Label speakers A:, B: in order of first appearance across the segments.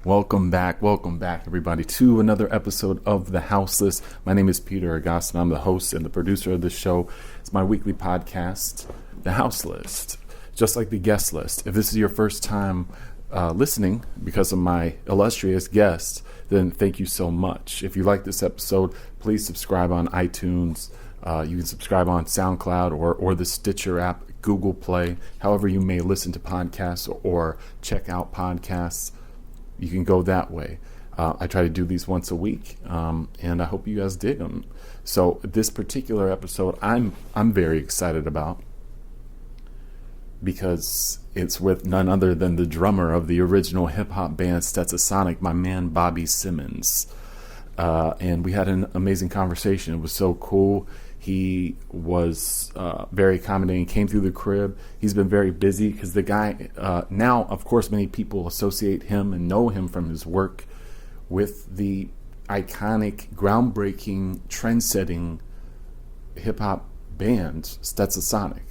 A: Welcome back, everybody, to another episode of The House List. My name is Peter Agostin. I'm the host and the producer of this show. It's my weekly podcast, The House List. Just like the guest list. If this is your first time listening because of my illustrious guest, then thank you so much. If you like this episode, please subscribe on iTunes. You can subscribe on SoundCloud or the Stitcher app, Google Play, however you may listen to podcasts or check out podcasts. You can go that way. I try to do these once a week, and I hope you guys dig them. So this particular episode, I'm very excited about because it's with none other than the drummer of the original hip-hop band Stetsasonic, my man Bobby Simmons. And we had an amazing conversation. It was so cool. He was very accommodating, came through the crib. He's been very busy because the guy, now, of course, many people associate him and know him from his work with the iconic, groundbreaking, trend-setting hip-hop band, Stetsasonic.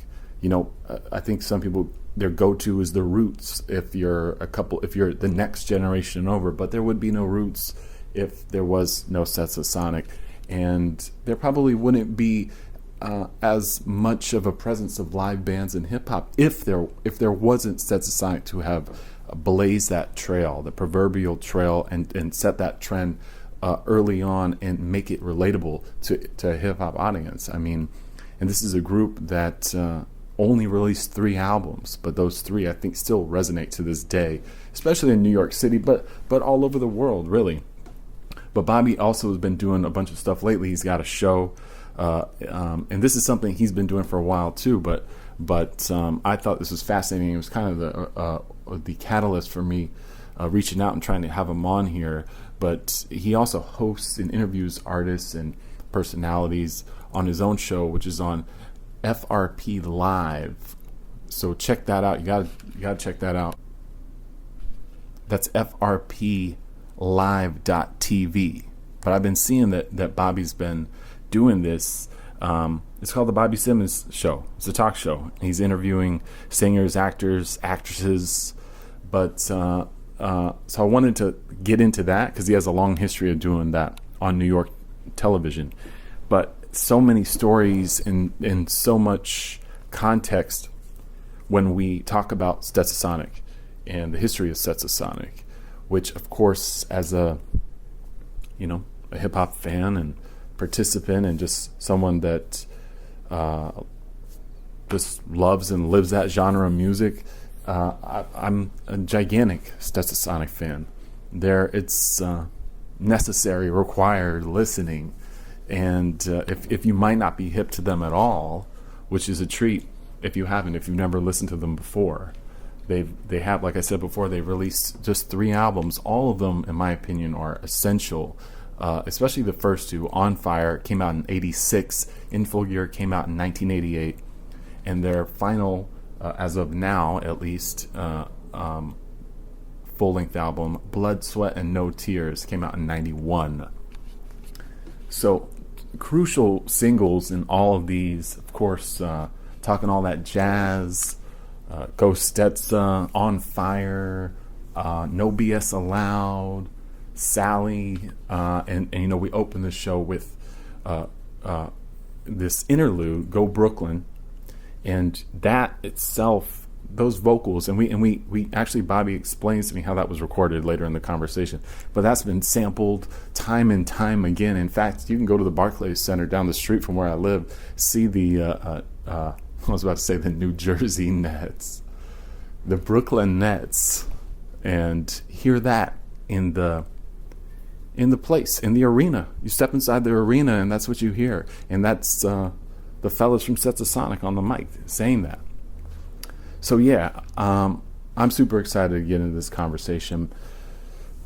A: You know, I think some people, their go-to is the Roots if you're the next generation over, but there would be no Roots if there was no Stetsasonic. And there probably wouldn't be as much of a presence of live bands in hip-hop if there wasn't Stetsasonic to have blazed that trail, the proverbial trail, and set that trend early on and make it relatable to a hip-hop audience. I mean, and this is a group that only released 3 albums, but those 3 I think still resonate to this day, especially in New York City, but all over the world, really. But Bobby also has been doing a bunch of stuff lately. He's got a show, and this is something he's been doing for a while too. But I thought this was fascinating. It was kind of the catalyst for me reaching out and trying to have him on here. But he also hosts and interviews artists and personalities on his own show, which is on FRP Live. So check that out. You gotta check that out. That's FRP live.tv. But I've been seeing that Bobby's been doing this. It's called the Bobby Simmons Show. It's a talk show. He's interviewing singers, actors, actresses. But so I wanted to get into that because he has a long history of doing that on New York television. But so many stories and so much context when we talk about Stetsasonic and the history of Stetsasonic, which, of course, as a hip-hop fan and participant and just someone that just loves and lives that genre of music, I'm a gigantic Stetsasonic fan. It's necessary, required listening. And if you might not be hip to them at all, which is a treat if you've never listened to them before. They have, like I said before, they released just 3 albums. All of them, in my opinion, are essential, especially the first 2. On Fire came out in '86. In Full Gear came out in 1988. And their final, as of now at least, full-length album, Blood, Sweat, and No Tears, came out in '91. So crucial singles in all of these, of course, talking all that jazz, Go Stetsa, On Fire, No BS Allowed, Sally, and we open the show with this interlude, Go Brooklyn, and that itself, those vocals, and we actually, Bobby explains to me how that was recorded later in the conversation, but that's been sampled time and time again. In fact, you can go to the Barclays Center down the street from where I live, see the I was about to say the New Jersey Nets, the Brooklyn Nets, and hear that in the place, in the arena. You step inside the arena and that's what you hear. And that's the fellas from Stetsasonic on the mic saying that. So yeah, I'm super excited to get into this conversation.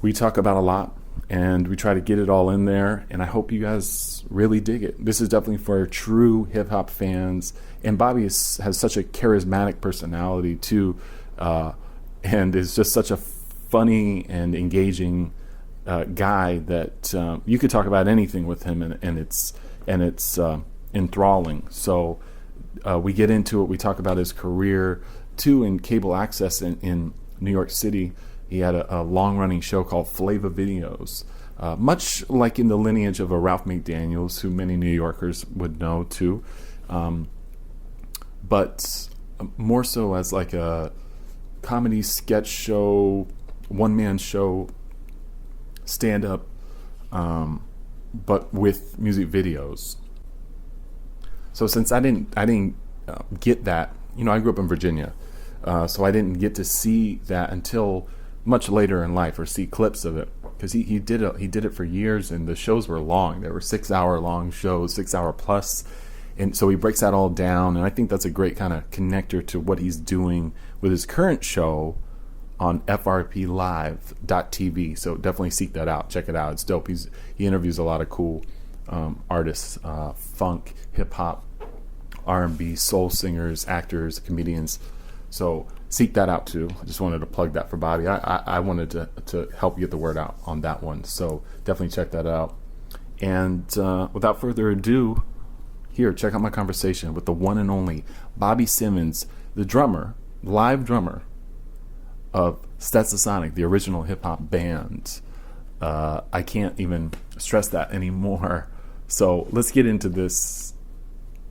A: We talk about a lot and we try to get it all in there, and I hope you guys really dig it. This is definitely for true hip-hop fans, and Bobby has such a charismatic personality too, and is just such a funny and engaging guy that you could talk about anything with him, and it's enthralling. So we get into it. We talk about his career too in cable access in New York City, He had a long-running show called Flavor Videos, much like in the lineage of a Ralph McDaniels, who many New Yorkers would know too, but more so as like a comedy sketch show, one-man show, stand-up, but with music videos. So since I didn't get that, I grew up in Virginia, so I didn't get to see that until much later in life, or see clips of it, because he did it for years, and the shows were long. They were 6-hour long shows, 6-hour plus, and so he breaks that all down, and I think that's a great kind of connector to what he's doing with his current show on frplive.tv. So definitely seek that out, check it out. It's dope. He interviews a lot of cool artists, funk, hip hop, R&B, soul singers, actors, comedians. So seek that out too. I just wanted to plug that for Bobby. I wanted to help get the word out on that one. So definitely check that out. And without further ado, here, check out my conversation with the one and only Bobby Simmons, the drummer, live drummer of Stetsasonic, the original hip hop band. I can't even stress that anymore. So let's get into this.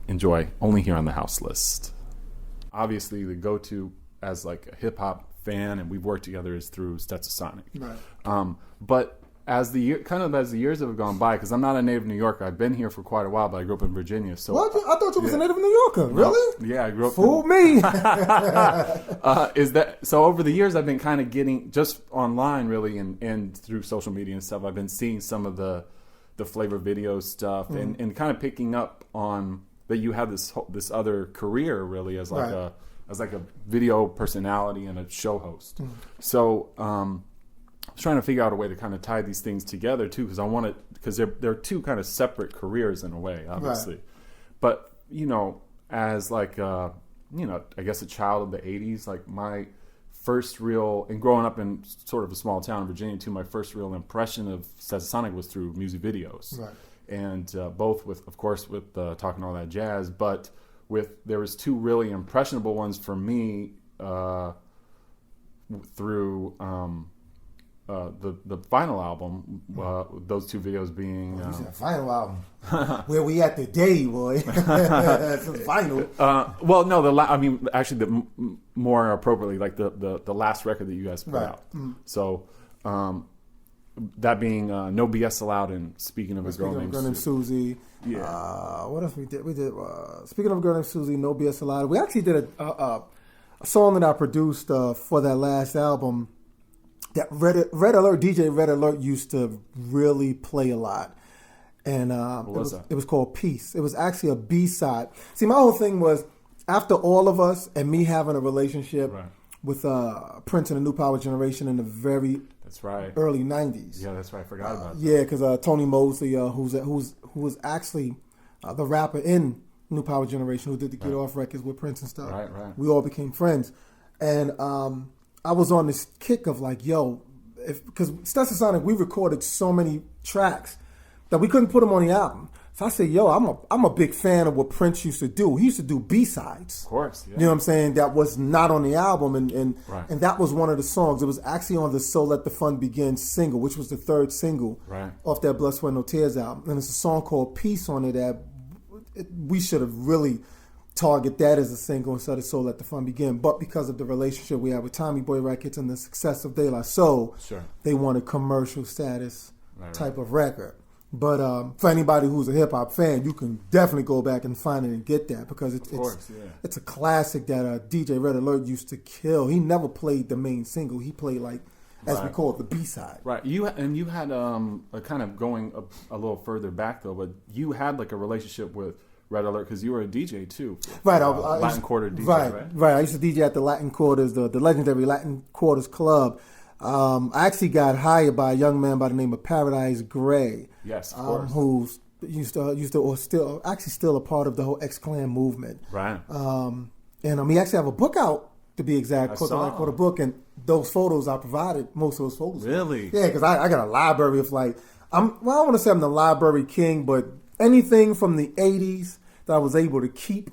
A: Enjoy, only here on the House List. Obviously, the go-to as like a hip hop fan, and we've worked together, is through Stetsasonic. Right. But as the years have gone by, because I'm not a native New Yorker, I've been here for quite a while, but I grew up in Virginia. So
B: what? I thought you was a native New Yorker. Really?
A: Yeah, I grew up.
B: Fool me.
A: Is that so? Over the years, I've been kind of getting, just online, really, and through social media and stuff, I've been seeing some of the Flavor Video stuff, and kind of picking up on that you have this other career, really, as like a video personality and a show host. So I was trying to figure out a way to kind of tie these things together too, because they're two kind of separate careers in a way, obviously. Right. But as like I guess a child of the '80s, like my first real, and growing up in sort of a small town in Virginia too, my first real impression of Stetsasonic was through music videos. Right. And both with Talking All That Jazz, but there was two really impressionable ones for me through the final album. Those two videos being
B: final album. Where we at today, boy? It's the final.
A: Well, no, actually, more appropriately, like the last record that you guys put out. So. That being No BS Allowed, and Speaking of a Girl Named
B: Susie.
A: Yeah.
B: What else we did? We did Speaking of a Girl Named Susie, No BS Allowed. We actually did a song that I produced for that last album that Red Alert, DJ Red Alert used to really play a lot. And it was called Peace. It was actually a B-side. See, my whole thing was, after all of us and me having a relationship with Prince and the New Power Generation in the very early 90s.
A: Yeah, that's right. I forgot about that.
B: Yeah, because Tony Mosley, who was actually the rapper in New Power Generation, who did the Get Off records with Prince and stuff.
A: Right.
B: We all became friends. And I was on this kick of like, because Stetsasonic, we recorded so many tracks that we couldn't put them on the album. So I said, I'm a big fan of what Prince used to do. He used to do B-sides.
A: Of course, yeah.
B: You know what I'm saying? That was not on the album, and that was one of the songs. It was actually on the So Let the Fun Begin single, which was the third single off that Blood, Sweat, No Tears album. And it's a song called Peace on it that we should have really targeted that as a single instead of So Let the Fun Begin. But because of the relationship we had with Tommy Boy Records and the success of De La Soul, they wanted commercial status type of record. But for anybody who's a hip-hop fan, you can definitely go back and find it and get that, because it's a classic that DJ Red Alert used to kill. He never played the main single. He played, like, as we call it, the B-side.
A: Right. You had a kind of going a little further back, though, but you had like a relationship with Red Alert because you were a DJ, too.
B: Right.
A: Latin Quarter DJ,
B: right. I used to DJ at the Latin Quarters, the legendary Latin Quarters Club. I actually got hired by a young man by the name of Paradise Gray.
A: Yes, of course.
B: Who used to or still a part of the whole X-Clan movement.
A: Right.
B: And he actually have a book out, to be exact, called the Latin Quarter book, and those photos I provided, most of those photos.
A: Really?
B: Yeah, because I got a library of I don't want to say I'm the library king, but anything from the 80s that I was able to keep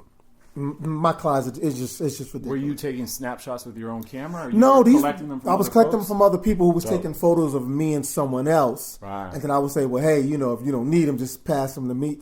B: my closet is just ridiculous.
A: Were you taking snapshots with your own camera? Or
B: collecting them from I was collecting them from other people who was taking photos of me and someone else.
A: Right.
B: And then I would say, well, hey, if you don't need them, just pass them to me,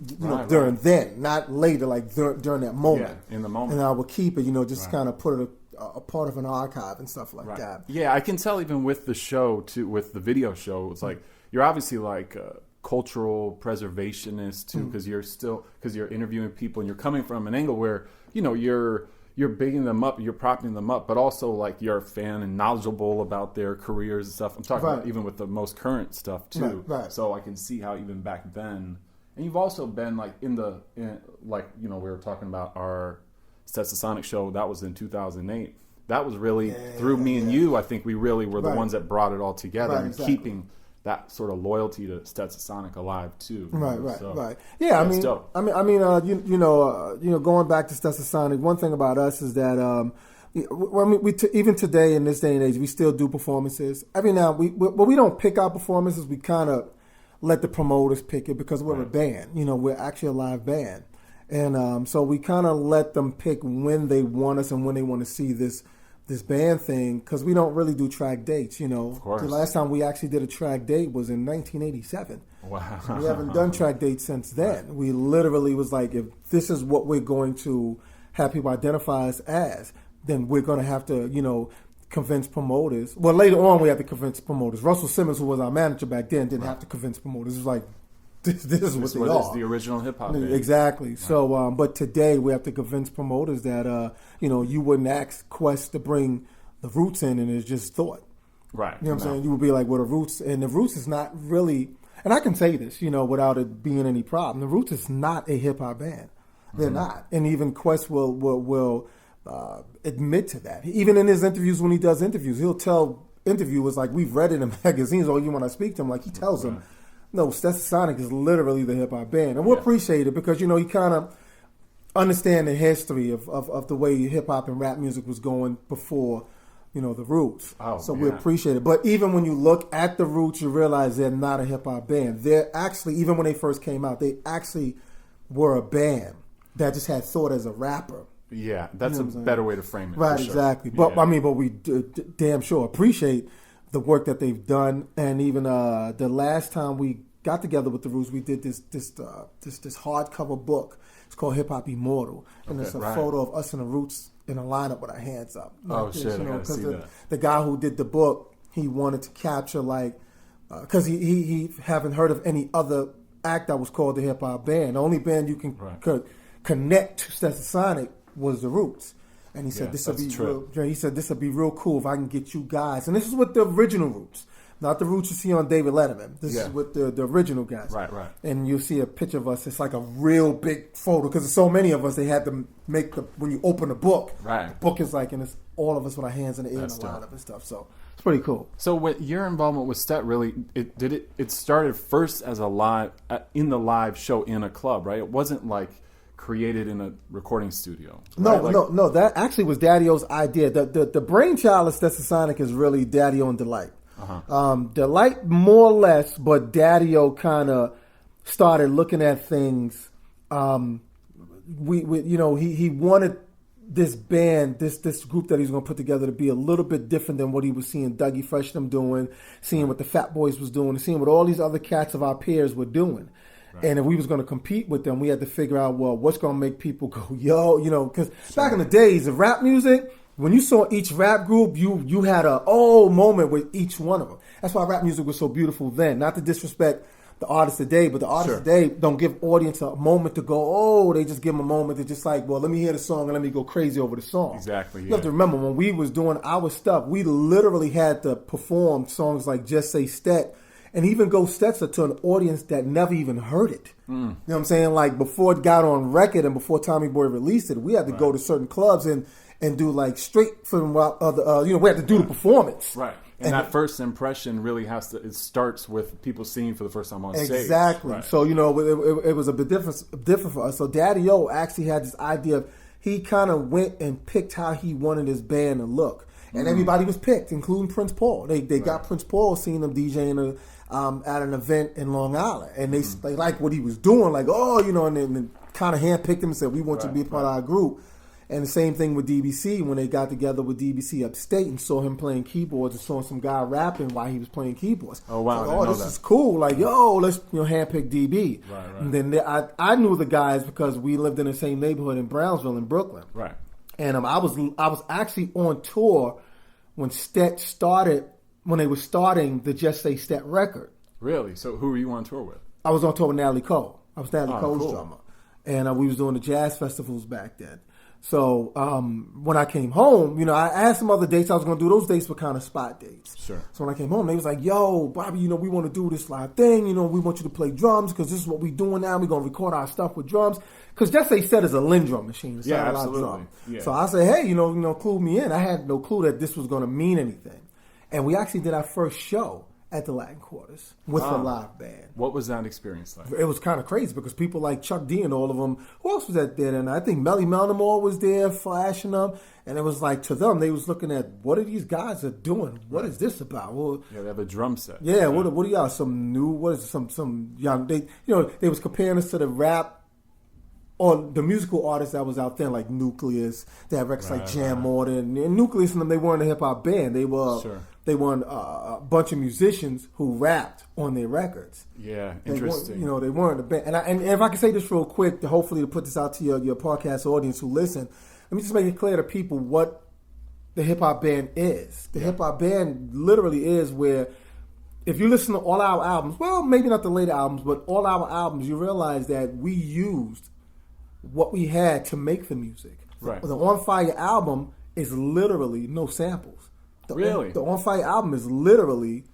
B: during then, not later, like during that moment.
A: Yeah, in the moment.
B: And I would keep it, just kind of put it a part of an archive and stuff like that.
A: Yeah, I can tell even with the show, too, with the video show, it's like, you're obviously like cultural preservationist too, because you're interviewing people and you're coming from an angle where you're bigging them up, you're propping them up, but also like you're a fan and knowledgeable about their careers and stuff. I'm talking about even with the most current stuff too.
B: Right.
A: So I can see how even back then, and you've also been like we were talking about our Stetsasonic show that was in 2008. That was really through me and you. I think we really were the ones that brought it all together and keeping that sort of loyalty to Stetsasonic alive too.
B: Right. Yeah, I mean, going back to Stetsasonic, one thing about us is that even today in this day and age, we still do performances. Every now we don't pick our performances. We kind of let the promoters pick it because we're a band. We're actually a live band, and so we kind of let them pick when they want us and when they want to see this band thing, because we don't really do track dates, Of course. The last time we actually did a track date was in 1987.
A: Wow.
B: We haven't done track dates since then. Right. We literally was like, if this is what we're going to have people identify us as, then we're going to have to, convince promoters. Well, later on we had to convince promoters. Russell Simmons, who was our manager back then, didn't have to convince promoters. It was like, this is what they are.
A: This is the original hip-hop band.
B: Exactly. Right. So, but today we have to convince promoters that, you wouldn't ask Quest to bring the Roots in and it's just thought.
A: Right.
B: You know what I'm saying? You would be like, well, the Roots is not really, and I can say this, without it being any problem. The Roots is not a hip-hop band. They're not. And even Quest will admit to that. Even in his interviews, when he does interviews, he'll tell interviewers, like, we've read it in magazines, or even when I speak to him, like, he tells them, no, Stetsasonic is literally the hip-hop band. And we appreciate it because, he kind of understand the history of the way hip-hop and rap music was going before, the Roots. So we appreciate it. But even when you look at the Roots, you realize they're not a hip-hop band. They're actually, even when they first came out, they actually were a band that just had thought as a rapper.
A: Yeah, that's a better way to frame it.
B: Right, exactly. But, but we damn sure appreciate the work that they've done, and even the last time we got together with the Roots, we did this hardcover book. It's called Hip Hop Immortal, and it's a photo of us and the Roots in a lineup with our hands up.
A: Because
B: the guy who did the book, he wanted to capture because he haven't heard of any other act that was called the Hip Hop Band. The only band you can connect to Stetsasonic was the Roots. And he said, this would be real cool if I can get you guys. And this is with the original Roots, not the Roots you see on David Letterman. This is with the original guys.
A: Right.
B: And you'll see a picture of us. It's like a real big photo because there's so many of us. They had to make when you open the book, the book is like, and it's all of us with our hands in the air and the lineup and stuff. So it's pretty cool.
A: So with your involvement with Stet, really, it started first as a live in the live show in a club, right? It wasn't like created in a recording studio. Right?
B: No. That actually was Daddy-O's idea. The brainchild of Stetsasonic is really Daddy-O and Delight. Delight more or less, but Daddy-O kind of started looking at things. He wanted this band, this group that he's going to put together to be a little bit different than what he was seeing Dougie Fresh them doing, seeing what the Fat Boys was doing, seeing what all these other cats of our peers were doing. Right. And if we was going to compete with them, we had to figure out, well, what's going to make people go, because back in the days of rap music, when you saw each rap group, you had a moment with each one of them. That's why rap music was so beautiful then. Not to disrespect the artists today, but the artists today don't give audience a moment to go, they just give them a moment to just like, well, let me hear the song and let me go crazy over the song.
A: Exactly.
B: You have to remember, when we was doing our stuff, we literally had to perform songs like Just Say Stet, and even go Stetsa to an audience that never even heard it. You know what I'm saying? Like, before it got on record and before Tommy Boy released it, we had to go to certain clubs and do like straight from we had to do the performance.
A: Right. And that first impression really it starts with people seeing for the first time on stage.
B: Exactly. Right. So, it was a bit different for us. So Daddy-O actually had this idea of, he kind of went and picked how he wanted his band to look. And everybody was picked, including Prince Paul. They got Prince Paul, seeing him DJing at an event in Long Island, and they liked what he was doing, and then kind of handpicked him and said, we want you to be a part of our group. And the same thing with DBC when they got together with DBC Upstate and saw him playing keyboards and saw some guy rapping while he was playing keyboards.
A: Oh wow!
B: Like, this is cool. Like, yo, let's handpick DB.
A: Right.
B: And then I knew the guys because we lived in the same neighborhood in Brownsville in Brooklyn.
A: Right.
B: And I was actually on tour when Stet started, when they were starting the Just Say Stet record.
A: Really? So who were you on tour with?
B: I was on tour with Natalie Cole. I was Natalie Cole's
A: cool.
B: drummer. And we was doing the jazz festivals back then. So when I came home, I had some other dates I was going to do. Those dates were kind of spot dates.
A: Sure.
B: So when I came home, they was like, yo, Bobby, we want to do this live thing. We want you to play drums because this is what we're doing now. We're going to record our stuff with drums. Because Just Say Stet is a Linn drum machine. It's not a live drum.
A: Yeah.
B: So I said, hey, clue me in. I had no clue that this was going to mean anything. And we actually did our first show at the Latin Quarters with a live band.
A: What was that experience like?
B: It was kind of crazy because people like Chuck D and all of them, who else was that there? And I think Melly Melnamore was there flashing them. And it was like, to them, they was looking at, what are these guys are doing? What is this about? Well,
A: they have a drum set.
B: Yeah, what are y'all? Some new, what is it? Some young, they was comparing us to the rap or the musical artists that was out there, like Nucleus. They had records like Jam Morton. And Nucleus and them, they weren't a hip-hop band. They were...
A: Sure.
B: They were a bunch of musicians who rapped on their records.
A: Yeah, interesting.
B: They weren't a band. And if I can say this real quick, hopefully to put this out to your podcast audience who listen, let me just make it clear to people what the hip hop band is. The hip hop band literally is where, if you listen to all our albums, well, maybe not the later albums, but all our albums, you realize that we used what we had to make the music.
A: Right.
B: The On Fire album is literally no samples. The On Fire album is literally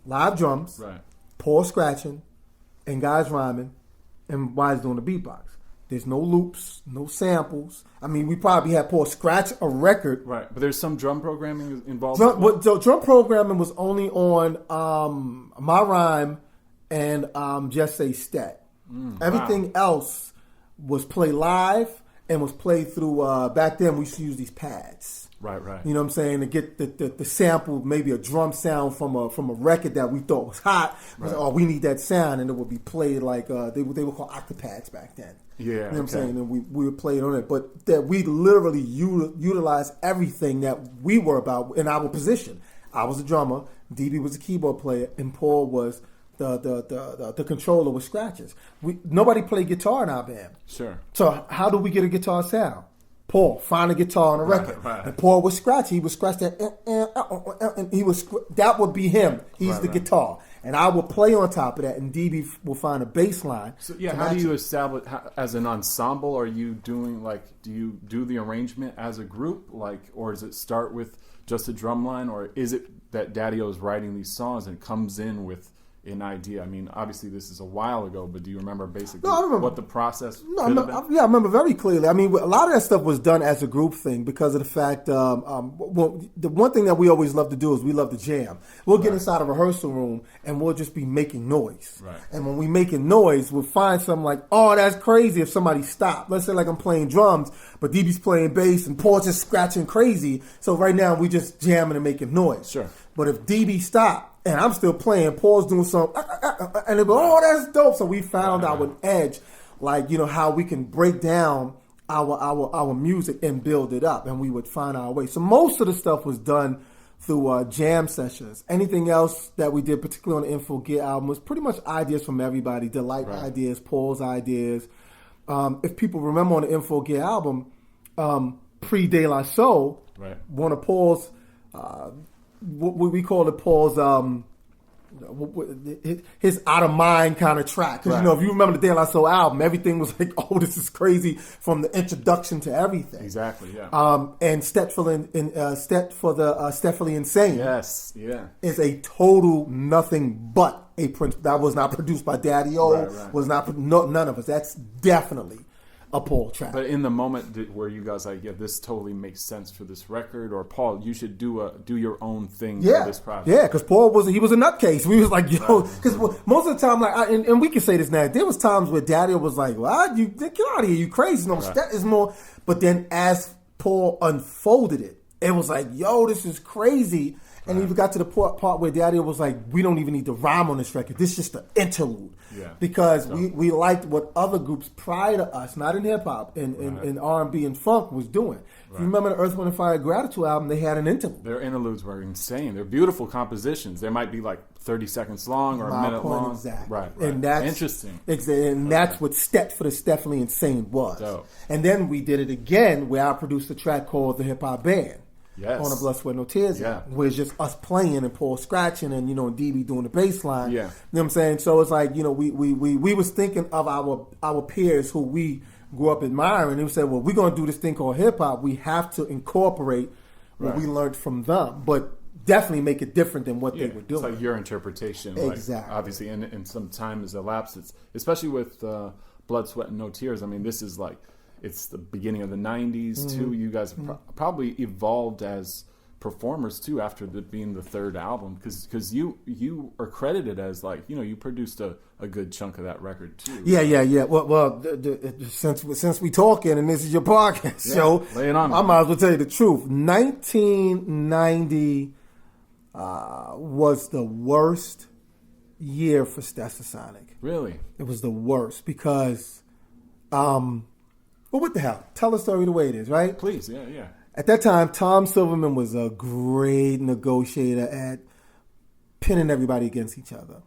B: live drums, Paul scratching, and guys rhyming, and Wise doing the beatbox. There's no loops, no samples. I mean, we probably had Paul scratch a record.
A: Right, but there's some drum programming involved.
B: The drum programming was only on My Rhyme and Just Say Stet. Everything else was played live and was played through, back then we used to use these pads.
A: Right.
B: You know what I'm saying? To get the sample, maybe a drum sound from a record that we thought was hot. Right. Oh, we need that sound, and it would be played like they were called octopads back then.
A: Yeah,
B: you know what I'm saying? And we would play it on it, but that we literally utilized everything that we were about in our position. I was a drummer, DB was a keyboard player, and Paul was the controller with scratches. Nobody played guitar in our band.
A: Sure.
B: So how do we get a guitar sound? Paul, find a guitar on a record.
A: Right.
B: And Paul would scratch. He would scratch that, and he was that would be him. He's the guitar, and I would play on top of that, and DB will find a bass line.
A: So how do you establish as an ensemble? Are you doing do you do the arrangement as a group, or does it start with just a drum line, or is it that Daddy-O is writing these songs and comes in with an idea? I mean, obviously this is a while ago, but do you remember basically what the process
B: I remember very clearly. I mean, a lot of that stuff was done as a group thing because of the fact, the one thing that we always love to do is we love to jam. We'll get inside a rehearsal room and we'll just be making noise.
A: Right.
B: And when we making noise, we'll find something like, oh, that's crazy if somebody stopped. Let's say like I'm playing drums, but DB's playing bass and Paul's just scratching crazy. So right now we just jamming and making noise.
A: Sure.
B: But if DB stopped, and I'm still playing, Paul's doing something, and they go, oh, that's dope. So we found our edge, how we can break down our music and build it up, and we would find our way. So most of the stuff was done through jam sessions. Anything else that we did, particularly on the Info Gear album, was pretty much ideas from everybody, Delight ideas, Paul's ideas. If people remember on the Info Gear album, pre-De La Soul, one of Paul's... what we call it Paul's his out of mind kind of track. Because if you remember the De La Soul album, everything was like, oh, this is crazy from the introduction to everything.
A: Exactly, yeah.
B: And Stepfully Insane.
A: Yes, yeah.
B: Is a total nothing but a Prince. That was not produced by Daddy-O. Was not none of us. That's definitely a Paul track.
A: But in the moment where you guys this totally makes sense for this record, or Paul, you should do your own thing for this project.
B: Yeah, because Paul was a nutcase. We was like, yo, because most of the time, and we can say this now, there was times where Daddy was like, "What? You get out of here? You crazy? No, that is more." But then as Paul unfolded it, it was like, yo, this is crazy. And even got to the part where Daddy was like, we don't even need to rhyme on this record. This is just an interlude.
A: Yeah.
B: Because we liked what other groups prior to us, not in hip-hop, in R&B and funk was doing. If you remember the Earth, Wind & Fire Gratitude album, they had an interlude.
A: Their interludes were insane. They're beautiful compositions. They might be like 30 seconds long or a minute long.
B: Exactly.
A: Right.
B: And that's
A: interesting.
B: And that's what Stet for the Stephanie Insane was.
A: Dope.
B: And then we did it again where I produced a track called The Hip Hop Band.
A: Yes.
B: On a Blood, Sweat, No Tears.
A: Yeah.
B: Where it's just us playing and Paul scratching and, and DB doing the bass line.
A: Yeah.
B: You know what I'm saying? So it's like, we was thinking of our peers who we grew up admiring, and we said, well, we're going to do this thing called hip hop. We have to incorporate what we learned from them, but definitely make it different than what they were doing.
A: It's like your interpretation.
B: Exactly.
A: Like, obviously, and some time has elapsed. Especially with Blood, Sweat, and No Tears. I mean, this is like, it's the beginning of the 90s, too. You guys have probably evolved as performers, too, after being the third album. Because you are credited as, like, you produced a good chunk of that record, too.
B: Yeah. Well, since we talking and this is your podcast show,
A: lay it on me.
B: I might as well tell you the truth. 1990 was the worst year for Stetsasonic.
A: Really?
B: It was the worst because, well, what the hell? Tell the story the way it is, right?
A: Please, yeah.
B: At that time, Tom Silverman was a great negotiator at pinning everybody against each other.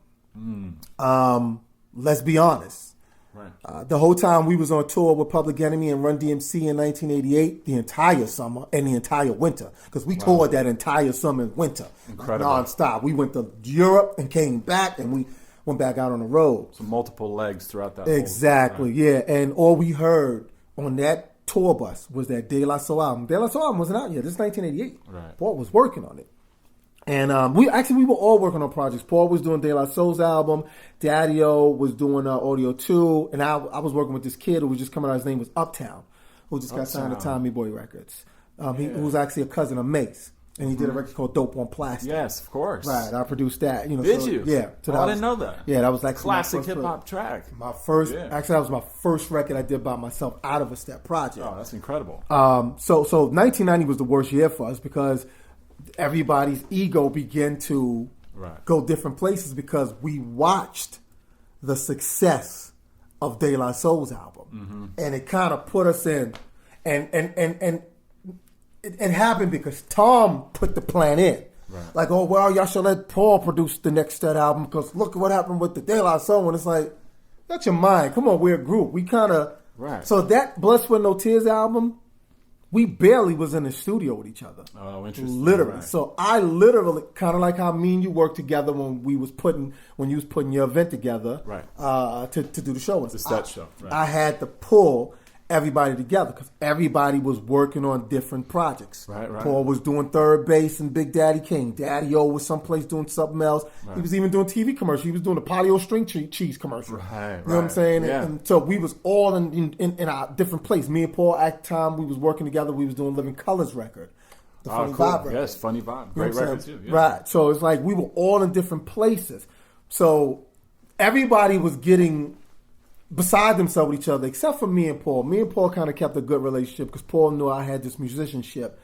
B: Let's be honest.
A: Right.
B: The whole time we was on tour with Public Enemy and Run DMC in 1988, the entire summer and the entire winter, because we toured that entire summer and winter.
A: Incredible.
B: Nonstop. We went to Europe and came back, and we went back out on the road.
A: So multiple legs throughout that
B: Exactly, yeah. And all we heard on that tour bus was that De La Soul album. De La Soul album wasn't out yet. This is 1988.
A: Right.
B: Paul was working on it. And we were all working on projects. Paul was doing De La Soul's album. Daddy-O was doing Audio 2. And I was working with this kid who was just coming out. His name was Uptown, who just got signed to Tommy Boy Records. He was actually a cousin of Mace. And he did a record called Dope on Plastic.
A: Yes, of course.
B: Right, I produced that.
A: Did you?
B: Yeah. So
A: I didn't know that.
B: Yeah, that was like
A: classic hip hop track.
B: My first, actually, that was my first record I did by myself out of a Step project.
A: Oh, that's incredible.
B: So 1990 was the worst year for us because everybody's ego began to go different places because we watched the success of De La Soul's album, and it kind of put us in, and it happened because Tom put the plan in. Right. Like, oh, well, y'all should let Paul produce the next Stet album because look at what happened with the De La Soul. And it's like, that's your mind. Come on, we're a group. We kind of...
A: Right.
B: So that Blood, Sweat, No Tears album, we barely was in the studio with each other.
A: Oh, interesting.
B: Literally.
A: Right.
B: So I literally, kind of like how me and you worked together when you was putting your event together to do the show.
A: The Stet show. Right.
B: I had to pull everybody together because everybody was working on different projects.
A: Right.
B: Paul was doing Third Base and Big Daddy King. Daddy-O was someplace doing something else. Right. He was even doing TV commercials. He was doing the Polio string cheese commercial.
A: Right.
B: You know what I'm saying?
A: Yeah.
B: And so we was all in our different place. Me and Paul at the time, we was working together. We was doing Living Colors record. The Funny Vibe record.
A: Yes, Funny Vibe. Great record too. Yeah.
B: Right. So it's like we were all in different places. So everybody was getting beside themselves with each other, except for me and Paul. Me and Paul kind of kept a good relationship because Paul knew I had this musicianship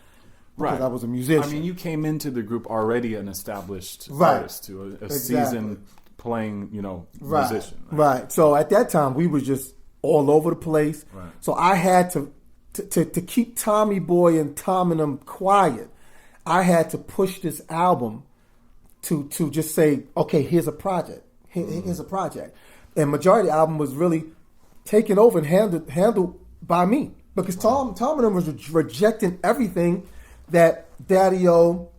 B: because I was a musician.
A: I mean, you came into the group already an established artist, to a seasoned playing, musician.
B: Right. So at that time, we was just all over the place.
A: Right.
B: So I had to keep Tommy Boy and Tom and them quiet. I had to push this album to just say, okay, here's a project. Here's a project. And majority of the album was really taken over and handled by me. Because Tom and them was rejecting everything that Daddy-O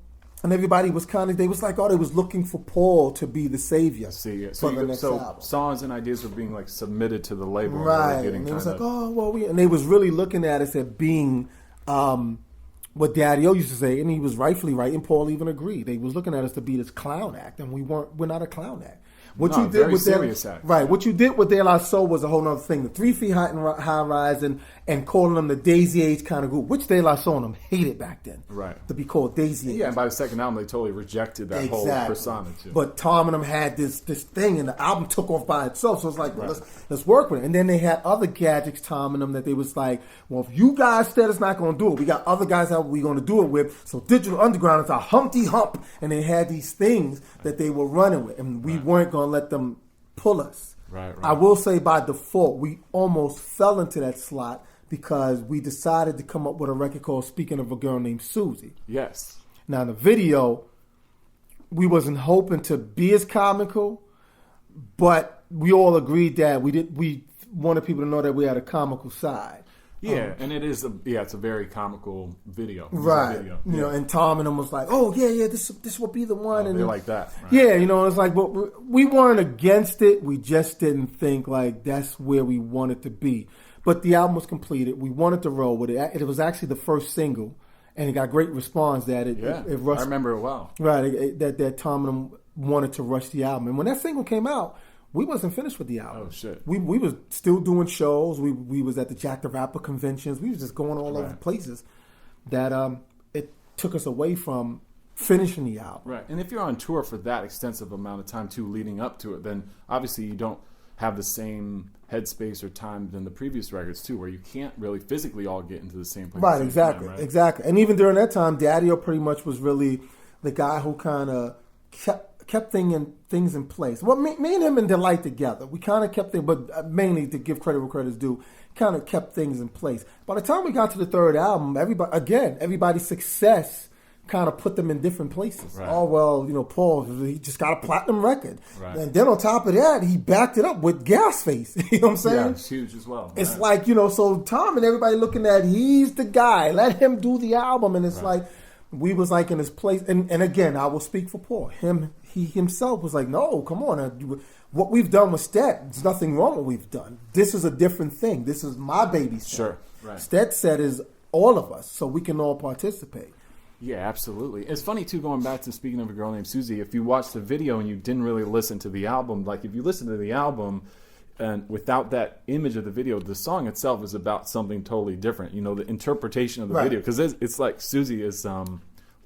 B: and everybody was they was like, they was looking for Paul to be the savior for the next album.
A: Songs and ideas were being like submitted to the label.
B: Right. And it was like, and they was really looking at us at being what Daddy-O used to say, and he was rightfully right, and Paul even agreed. They was looking at us to be this clown act, and we're not a clown act. What you did with
A: serious
B: that, right? What you did with De La Soul was a whole other thing. The 3 Feet High Rise and calling them the Daisy Age kind of group, which De La Soul and them hated back then,
A: right?
B: To be called Daisy Age.
A: Yeah, and by the second album, they totally rejected that whole persona too.
B: But Tom and them had this thing, and the album took off by itself. So it's like, well, let's work with it. And then they had other gadgets, Tom and them, that they was like, well, if you guys said it's not going to do it, we got other guys that we're going to do it with. So Digital Underground is our Humpty Hump, and they had these things that they were running with, and we weren't going to let them pull us.
A: Right.
B: I will say by default, we almost fell into that slot because we decided to come up with a record called Speaking of a Girl Named Susie.
A: Yes.
B: Now, in the video, we wasn't hoping to be as comical, but we all agreed that we wanted people to know that we had a comical side.
A: Yeah, and it's a very comical video.
B: Right.
A: Video.
B: You know, and Tom and them was like, oh, yeah, this will be the one. And
A: they like that. Right?
B: Yeah, you know, it's like, but we weren't against it. We just didn't think like that's where we wanted to be. But the album was completed. We wanted to roll with it. It was actually the first single, and it got great response that it rushed.
A: I remember it well.
B: Right, that Tom and them wanted to rush the album. And when that single came out, we wasn't finished with the album.
A: Oh, shit.
B: We was still doing shows. We was at the Jack the Rapper conventions. We was just going all over places that it took us away from finishing the album.
A: Right. And if you're on tour for that extensive amount of time, too, leading up to it, then obviously you don't have the same headspace or time than the previous records, too, where you can't really physically all get into the same place.
B: Right, exactly. Time, right? Exactly. And even during that time, Daddy-O pretty much was really the guy who kind of kept things in place. Well, me and him and Delight together, we kind of kept things, but mainly to give credit where credit's due, kind of kept things in place. By the time we got to the third album, everybody's success kind of put them in different places.
A: Right.
B: Oh, well, you know, Paul, he just got a platinum record.
A: Right.
B: And then on top of that, he backed it up with Gas Face. You know what I'm saying?
A: Yeah, it's huge as well.
B: It's like, you know, so Tom and everybody looking at, he's the guy. Let him do the album. And it's like, we was like in his place. And again, I will speak for Paul. He himself was like, no, come on. What we've done with Stet, there's nothing wrong with what we've done. This is a different thing. This is my baby set.
A: Sure, right.
B: Stet set is all of us, so we can all participate.
A: Yeah, absolutely. It's funny, too, going back to Speaking of a Girl Named Susie, if you watch the video and you didn't really listen to the album, like if you listen to the album and without that image of the video, the song itself is about something totally different. You know, the interpretation of the video, because it's like Susie is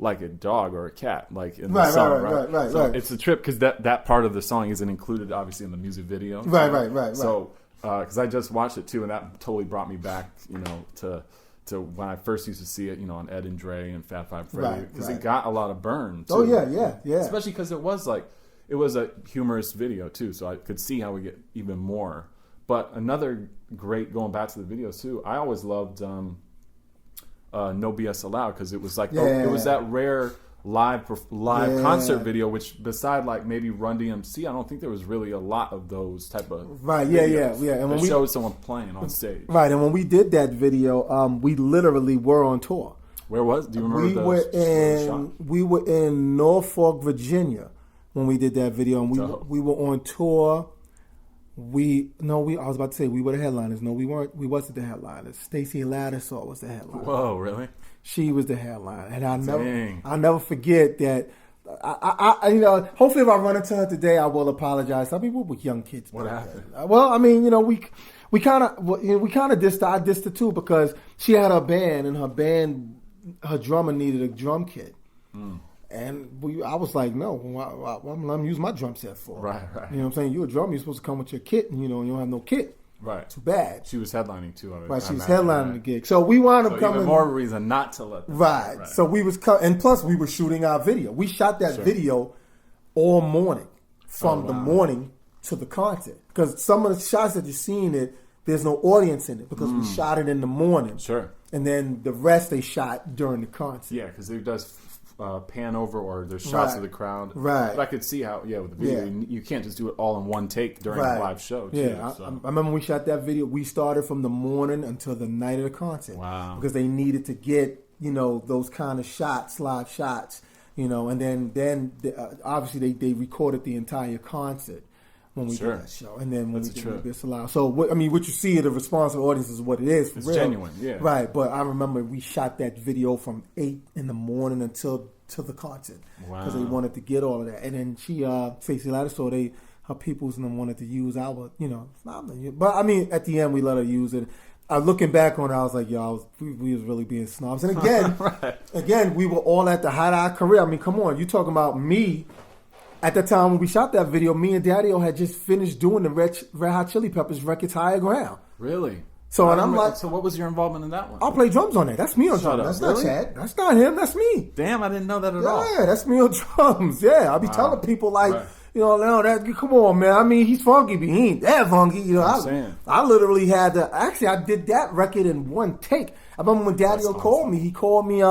A: like a dog or a cat, like in the song, right? So it's a trip because that part of the song isn't included, obviously, in the music video.
B: Right.
A: So, because I just watched it, too, and that totally brought me back, you know, to when I first used to see it, you know, on Ed and Dre and Fat Five Freddy, because it got a lot of burn, too.
B: Oh, yeah.
A: Especially because it was a humorous video, too, so I could see how we get even more. But another great, going back to the videos, too, I always loved No BS Allowed, because it was like, it was that rare live concert video, which beside like maybe Run DMC, I don't think there was really a lot of those type of videos.
B: And when
A: we showed someone playing on stage,
B: right? And when we did that video, we literally were on tour.
A: Where was? Do you remember?
B: We were in Norfolk, Virginia, when we did that video, and we were on tour. I was about to say we were the headliners. No, we weren't. We wasn't the headliners. Stacey Lattisaw was the headliner.
A: Whoa, really?
B: She was the headliner, and I'll never forget that. I you know, hopefully if I run into her today, I will apologize. Some people were young kids.
A: What happened?
B: Well, I mean, you know, we kind of dissed her too, because she had her band, and her drummer needed a drum kit. And I was like, no, I'm letting use my drum set for.
A: Right.
B: You know what I'm saying? You're a drummer, you're supposed to come with your kit, and you don't have no kit.
A: Right.
B: Too bad.
A: She was headlining too.
B: Right, she was headlining the gig. So we wound up coming.
A: Even more reason not to let them.
B: Right. So we was and plus we were shooting our video. We shot that video all morning, from the morning to the concert. Because some of the shots that you're seeing there's no audience in it, because we shot it in the morning.
A: Sure.
B: And then the rest they shot during the concert.
A: Yeah, because it does pan over, or there's shots of the crowd.
B: Right.
A: But I could see how, with the video, you can't just do it all in one take during a live show. Too,
B: I remember when we shot that video, we started from the morning until the night of the concert.
A: Wow.
B: Because they needed to get, those kind of shots, live shots, and then obviously they recorded the entire concert when we did that show. And then when we did this allowed. So, what you see of the response of the audience is what it is.
A: It's real. Genuine, yeah.
B: Right, but I remember we shot that video from 8 in the morning until the concert.
A: Wow.
B: Because they wanted to get all of that. And then Stacey Lattisaw, her peoples and them wanted to use our, but I mean, at the end we let her use it. Looking back on it, I was like, we was really being snobs. And again, again, we were all at the height of our career. I mean, come on, you talking about me. At the time when we shot that video, me and Daddy-O had just finished doing the Red Hot Chili Peppers records Higher Ground.
A: Really?
B: So and I'm like,
A: so what was your involvement in that one?
B: I'll play drums on that. That's me on drums. That's not Chad. That's not him. That's me.
A: Damn, I didn't know that at all.
B: Yeah, that's me on drums. Yeah, I'll be telling people like, no, come on, man. I mean, he's funky, but he ain't that funky. I literally had to. Actually, I did that record in one take. I remember when Daddy-O called me. He called me.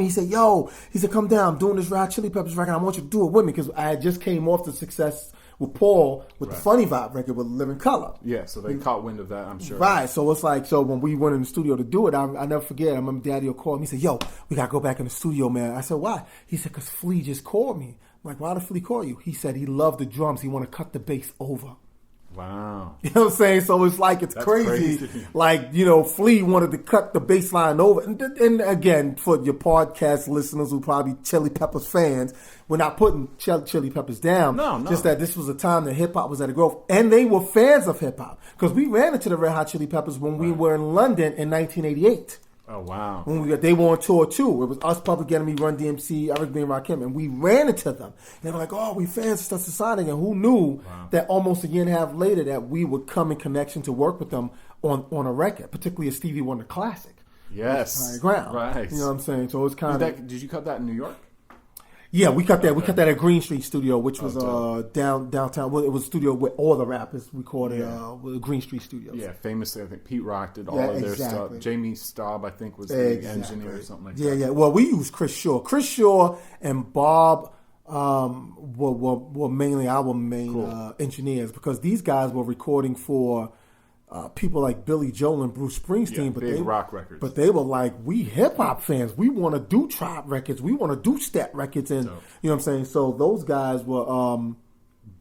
B: He said, "Yo," he said, "Come down. I'm doing this Red Hot Chili Peppers record. I want you to do it with me," because I had just came off the success with Paul with the Funny Vibe record with Living Color.
A: Yeah, so they caught wind of that, I'm sure.
B: Right, so it's like, when we went in the studio to do it, I never forget, I remember Daddy-O called me. He said, "Yo, we got to go back in the studio, man." I said, "Why?" He said, "Because Flea just called me." I'm like, "Why did Flea call you?" He said he loved the drums. He want to cut the bass over.
A: Wow.
B: You know what I'm saying? So it's like, it's crazy. Like, Flea wanted to cut the bass line over. And again, for your podcast listeners who probably Chili Peppers fans, we're not putting Chili Peppers down.
A: No.
B: Just that this was a time that hip-hop was at a growth. And they were fans of hip-hop. Because we ran into the Red Hot Chili Peppers when we were in London in 1988.
A: Oh, wow.
B: When they were on tour, too. It was us, Public Enemy, Run DMC, Eric B. and Rakim, and we ran into them. They were like, "Oh, we fans of Stetsasonic," and who knew that almost a year and a half later that we would come in connection to work with them on a record, particularly a Stevie Wonder classic.
A: Yes.
B: Higher Ground.
A: Right.
B: You know what I'm saying? So it's kind of...
A: Did you cut that in New York?
B: Yeah, we cut that. We cut that at Green Street Studio, which was downtown. Well, it was a studio where all the rappers recorded. With Green Street Studios.
A: Yeah, famously, I think Pete Rock did all of their stuff. Jamie Staub, I think, was the engineer or something like that. Yeah. Well,
B: we used Chris Shaw. Chris Shaw and Bob were mainly our main engineers, because these guys were recording for people like Billy Joel and Bruce Springsteen, but
A: big rock records.
B: But they were like, we hip hop fans. We want to do trap records. We want to do stat records, and you know what I'm saying. So those guys were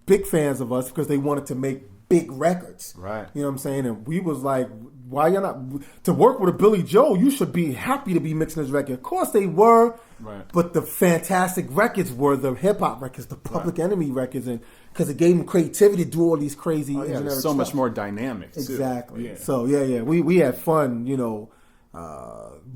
B: big fans of us because they wanted to make big records.
A: Right.
B: You know what I'm saying. And we was like, why you're not to work with a Billy Joel? You should be happy to be mixing this record. Of course they were.
A: Right.
B: But the fantastic records were the hip hop records, the Public Enemy records, and because it gave them creativity to do all these crazy.
A: So
B: stuff.
A: Much more dynamic.
B: Exactly.
A: Too. Yeah.
B: So we had fun,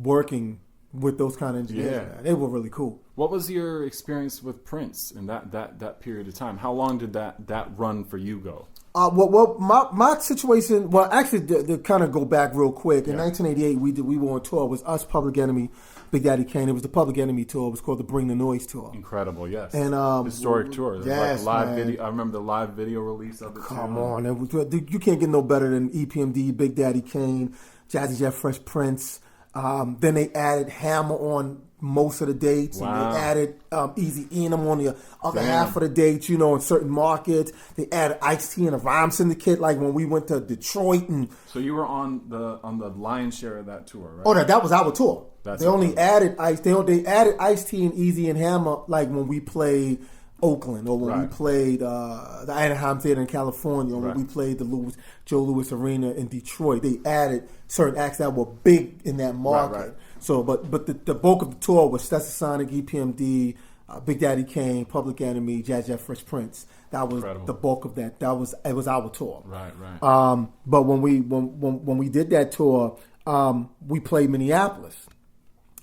B: working with those kind of engineers. Yeah. They were really cool.
A: What was your experience with Prince in that period of time? How long did that run for you go?
B: Well, my situation. Well, actually, to kind of go back real quick. In 1988, we were on tour. It was us, Public Enemy, Big Daddy Kane. It was the Public Enemy tour. It was called the Bring the Noise tour.
A: Incredible, yes.
B: And
A: historic tour.
B: Yes,
A: like live
B: man.
A: Video. I remember the live video release of it.
B: Come on, you can't get no better than EPMD, Big Daddy Kane, Jazzy Jeff, Fresh Prince. Then they added Hammer on most of the dates, and they added Easy Enum on the other half of the dates. In certain markets, they added Ice-T and the Rhyme Syndicate. Like when we went to Detroit, and
A: so you were on the lion's share of that tour, right?
B: Oh, that was our tour. They only added Ice. They added Ice-T and Easy and Hammer like when we played Oakland, or when we played the Anaheim Theater in California, or when we played the Joe Louis Arena in Detroit. They added certain acts that were big in that market. Right. So, but the bulk of the tour was Stetsasonic, EPMD, Big Daddy Kane, Public Enemy, Jazz Jeff, Fresh Prince. That was the bulk of that. It was our tour.
A: Right.
B: But when we did that tour, we played Minneapolis.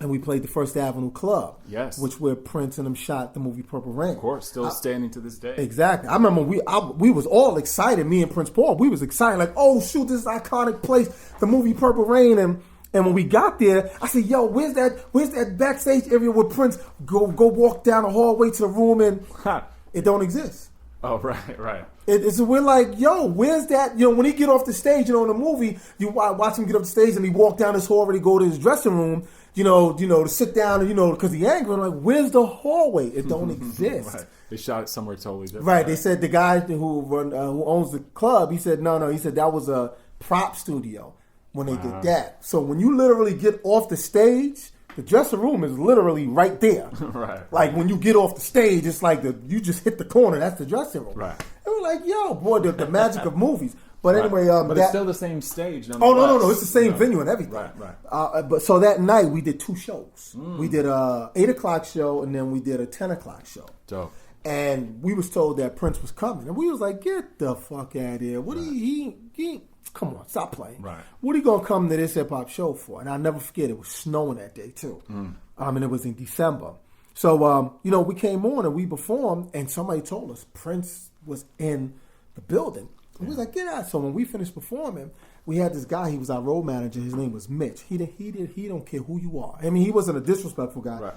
B: And we played the First Avenue Club, which where Prince and them shot the movie Purple Rain.
A: Of course, still standing to this day.
B: Exactly. I remember we was all excited. Me and Prince Paul, we was excited. Like, oh shoot, this iconic place, the movie Purple Rain. And when we got there, I said, yo, where's that backstage area where Prince go walk down the hallway to the room, and it don't exist.
A: Oh, right.
B: So we're like, yo, where's that? When he get off the stage, in the movie, you watch him get off the stage and he walk down this hallway to go to his dressing room. To sit down, because he's angry. I'm like, where's the hallway? It don't exist.
A: Right. They shot it somewhere totally different.
B: Right. They said the guy who owns the club, he said, no. He said that was a prop studio when they did that. So when you literally get off the stage, the dressing room is literally right there.
A: Right.
B: Like when you get off the stage, it's like you just hit the corner. That's the dressing room.
A: Right.
B: And we're like, yo, boy, the magic of movies. But anyway,
A: but it's still the same stage.
B: No, it's the same venue and everything.
A: Right.
B: But so that night we did two shows. We did a 8:00 show, and then we did a 10:00 show.
A: Dope.
B: And we was told that Prince was coming. And we was like, get the fuck out of here. What are he come on, stop playing.
A: Right.
B: What are you going to come to this hip-hop show for? And I'll never forget, it was snowing that day, too. And it was in December. So, we came on and we performed, and somebody told us Prince was in the building. And we was like, get out. So when we finished performing, we had this guy, he was our road manager. His name was Mitch. He don't care who you are. I mean, he wasn't a disrespectful guy. Right.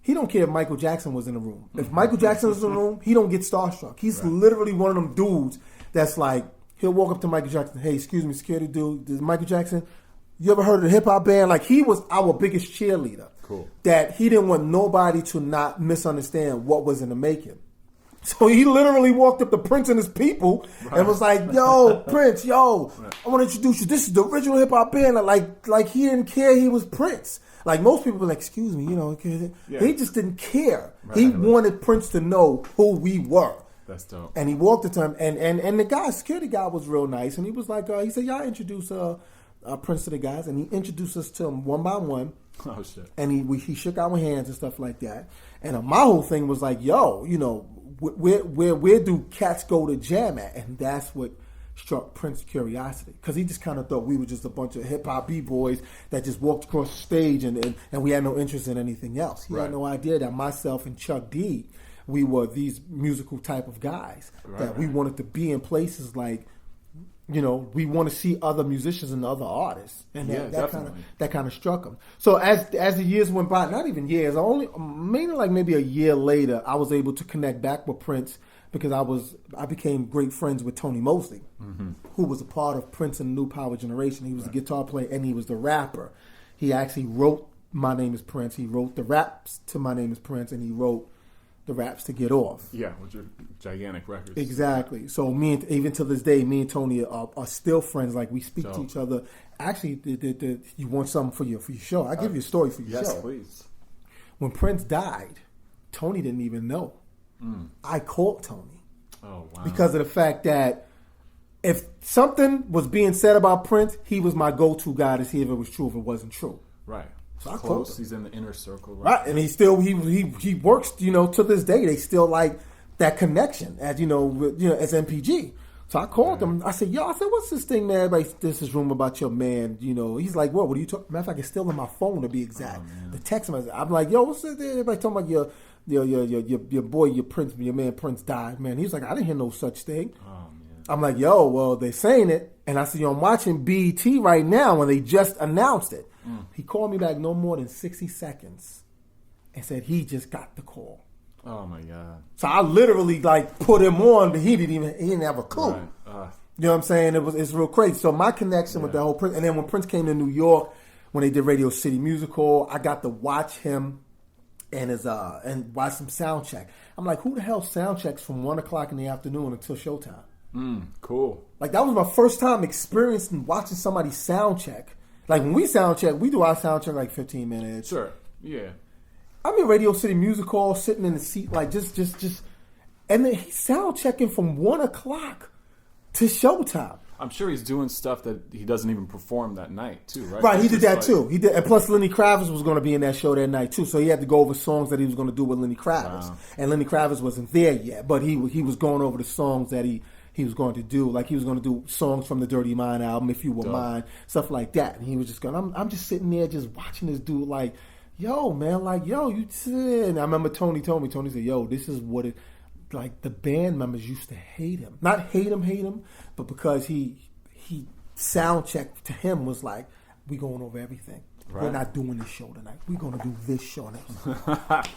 B: He don't care if Michael Jackson was in the room. If Michael Jackson was in the room, he don't get starstruck. He's literally one of them dudes that's like, he'll walk up to Michael Jackson, hey, excuse me, security dude, this is Michael Jackson. You ever heard of the hip-hop band? Like, he was our biggest cheerleader.
A: Cool.
B: That he didn't want nobody to not misunderstand what was in the making. So he literally walked up to Prince and his people and was like, yo, Prince, I want to introduce you. This is the original hip-hop band. Like he didn't care he was Prince. Like, most people were like, excuse me, He just didn't care. Right. He wanted Prince to know who we were.
A: That's dope.
B: And he walked up to him, and the guy, security guy, was real nice. And he was like, he said, y'all introduce Prince to the guys. And he introduced us to him one by one.
A: Oh, shit.
B: And he shook our hands and stuff like that. And my whole thing was like, yo, where do cats go to jam at? And that's what struck Prince's curiosity, because he just kind of thought we were just a bunch of hip-hop b-boys that just walked across the stage and we had no interest in anything else. He had no idea that myself and Chuck D, we were these musical type of guys, that we wanted to be in places like, we want to see other musicians and other artists, and that kind of struck him. So as the years went by, not even years, mainly maybe a year later, I was able to connect back with Prince, because I became great friends with Tony Mosley, who was a part of Prince and the New Power Generation. He was the guitar player and he was the rapper. He actually wrote My Name is Prince. He wrote the raps to My Name is Prince, and he wrote the raps to Get Off.
A: Yeah, which are gigantic records.
B: Exactly. So even to this day, me and Tony are still friends. Like, we speak to each other. Actually, you want something for your show? I'll give you a story for your show.
A: Yes, please.
B: When Prince died, Tony didn't even know. I called Tony.
A: Oh, wow.
B: Because of the fact that if something was being said about Prince, he was my go-to guy to see if it was true, if it wasn't true.
A: Right.
B: So I
A: close.
B: called him.
A: He's in the inner circle.
B: Right. And he works, to this day. They still like that connection as as MPG. So I called him. I said, what's this thing, man? Everybody, this is rumor about your man. He's like, what are you talking? Matter of fact, it's still on my phone, to be exact. The text message. I'm like, what's this? Everybody talking about your boy, your man Prince died, man. He was like, I didn't hear no such thing.
A: Oh, man.
B: I'm like, well, they're saying it. And I said, I'm watching BET right now, and they just announced it. He called me back no more than 60 seconds and said he just got the call.
A: Oh, my God.
B: So I literally put him on, but he didn't have a clue.
A: Right.
B: You know what I'm saying? It's real crazy. So my connection with the whole Prince, and then when Prince came to New York, when they did Radio City Music Hall, I got to watch him and watch some sound check. I'm like, who the hell sound checks from 1:00 in the afternoon until showtime?
A: Cool.
B: Like, that was my first time experiencing watching somebody sound check. Like, when we sound check, we do our sound check 15 minutes.
A: Sure. Yeah.
B: I'm in Radio City Music Hall, sitting in the seat, just, and then he's sound checking from 1:00 to showtime.
A: I'm sure he's doing stuff that he doesn't even perform that night, too, right?
B: Right, he did that, too. He did, and plus Lenny Kravitz was going to be in that show that night, too. So he had to go over songs that he was going to do with Lenny Kravitz. Wow. And Lenny Kravitz wasn't there yet, but he was going over the songs that he was going to do. Like, he was going to do songs from the Dirty Mind album, If You Were Mine, stuff like that. And he was just going, I'm just sitting there just watching this dude like, yo, man, you... And I remember Tony told me, Tony said, yo, this is what it... Like, the band members used to hate him. Not hate him, but because he sound check to him was like, we going over everything. Right. We're not doing this show tonight. We're going to do this show next.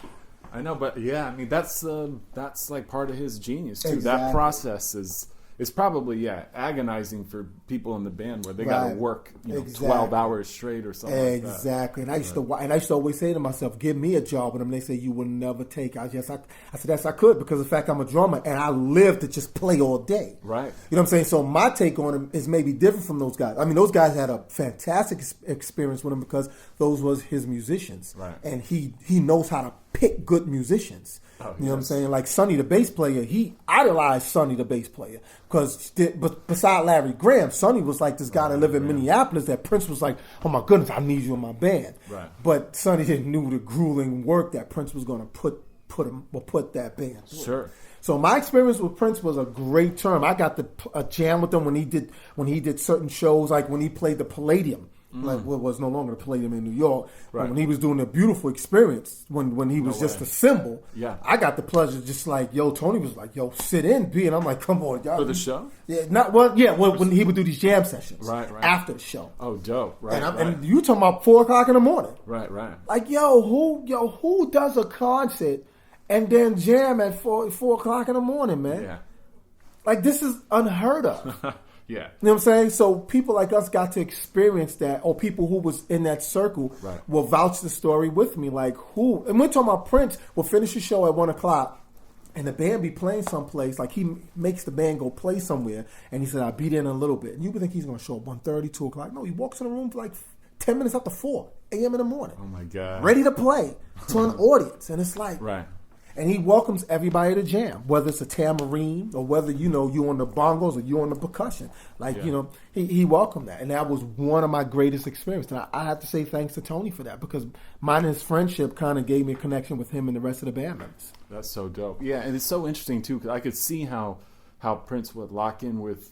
A: I know, but yeah, I mean, that's like part of his genius too.
B: Exactly.
A: That process is probably agonizing for people in the band where they got to work 12 hours straight or something.
B: Exactly.
A: Like that.
B: And I used to always say to myself, give me a job with them. They say you will never take. I said yes I could, because of the fact I'm a drummer and I live to just play all day.
A: Right.
B: You know what I'm saying? So my take on him is maybe different from those guys. I mean, those guys had a fantastic experience with him because those was his musicians. Right. And he knows how to pick good musicians. Oh, you know what I'm saying? Like Sonny the bass player, he idolized Sonny the bass player. But beside Larry Graham, Sonny was like this guy that lived in Minneapolis that Prince was like, oh my goodness, I need you in my band. Right. But Sonny didn't know the grueling work that Prince was going to put put that band through.
A: Sure.
B: So my experience with Prince was a great term. I got to jam with him when he did certain shows, like when he played the Palladium. Like what was no longer the Palladium in New York. Right. When he was doing a beautiful experience, when he was just a symbol. Yeah. I got the pleasure just like, yo, Tony was like, yo, sit in, B. And I'm like, come on, y'all.
A: For the show?
B: Yeah, when he would do these jam sessions. Right. After the show.
A: Oh, dope. Right.
B: And you talking about 4 o'clock in the morning.
A: Right.
B: Like, who does a concert and then jam at 4 o'clock in the morning, man? Yeah. Like, this is unheard of. Yeah. You know what I'm saying? So people like us got to experience that, or people who was in that circle will vouch the story with me. Like, who? And we're talking about Prince will finish the show at 1 o'clock, and the band be playing someplace. Like, he makes the band go play somewhere, and he said, I'll be there in a little bit. And you would think he's going to show up 1:30, 2 o'clock. No, he walks in the room for like 10 minutes after 4 a.m. in the morning.
A: Oh, my God.
B: Ready to play to an audience. And it's like... Right. And he welcomes everybody to jam, whether it's a tambourine or whether, you on the bongos or you on the percussion. Like, he welcomed that. And that was one of my greatest experiences. And I have to say thanks to Tony for that, because mine and his friendship kind of gave me a connection with him and the rest of the band members. That's
A: so dope. Yeah, and it's so interesting, too, because I could see how Prince would lock in with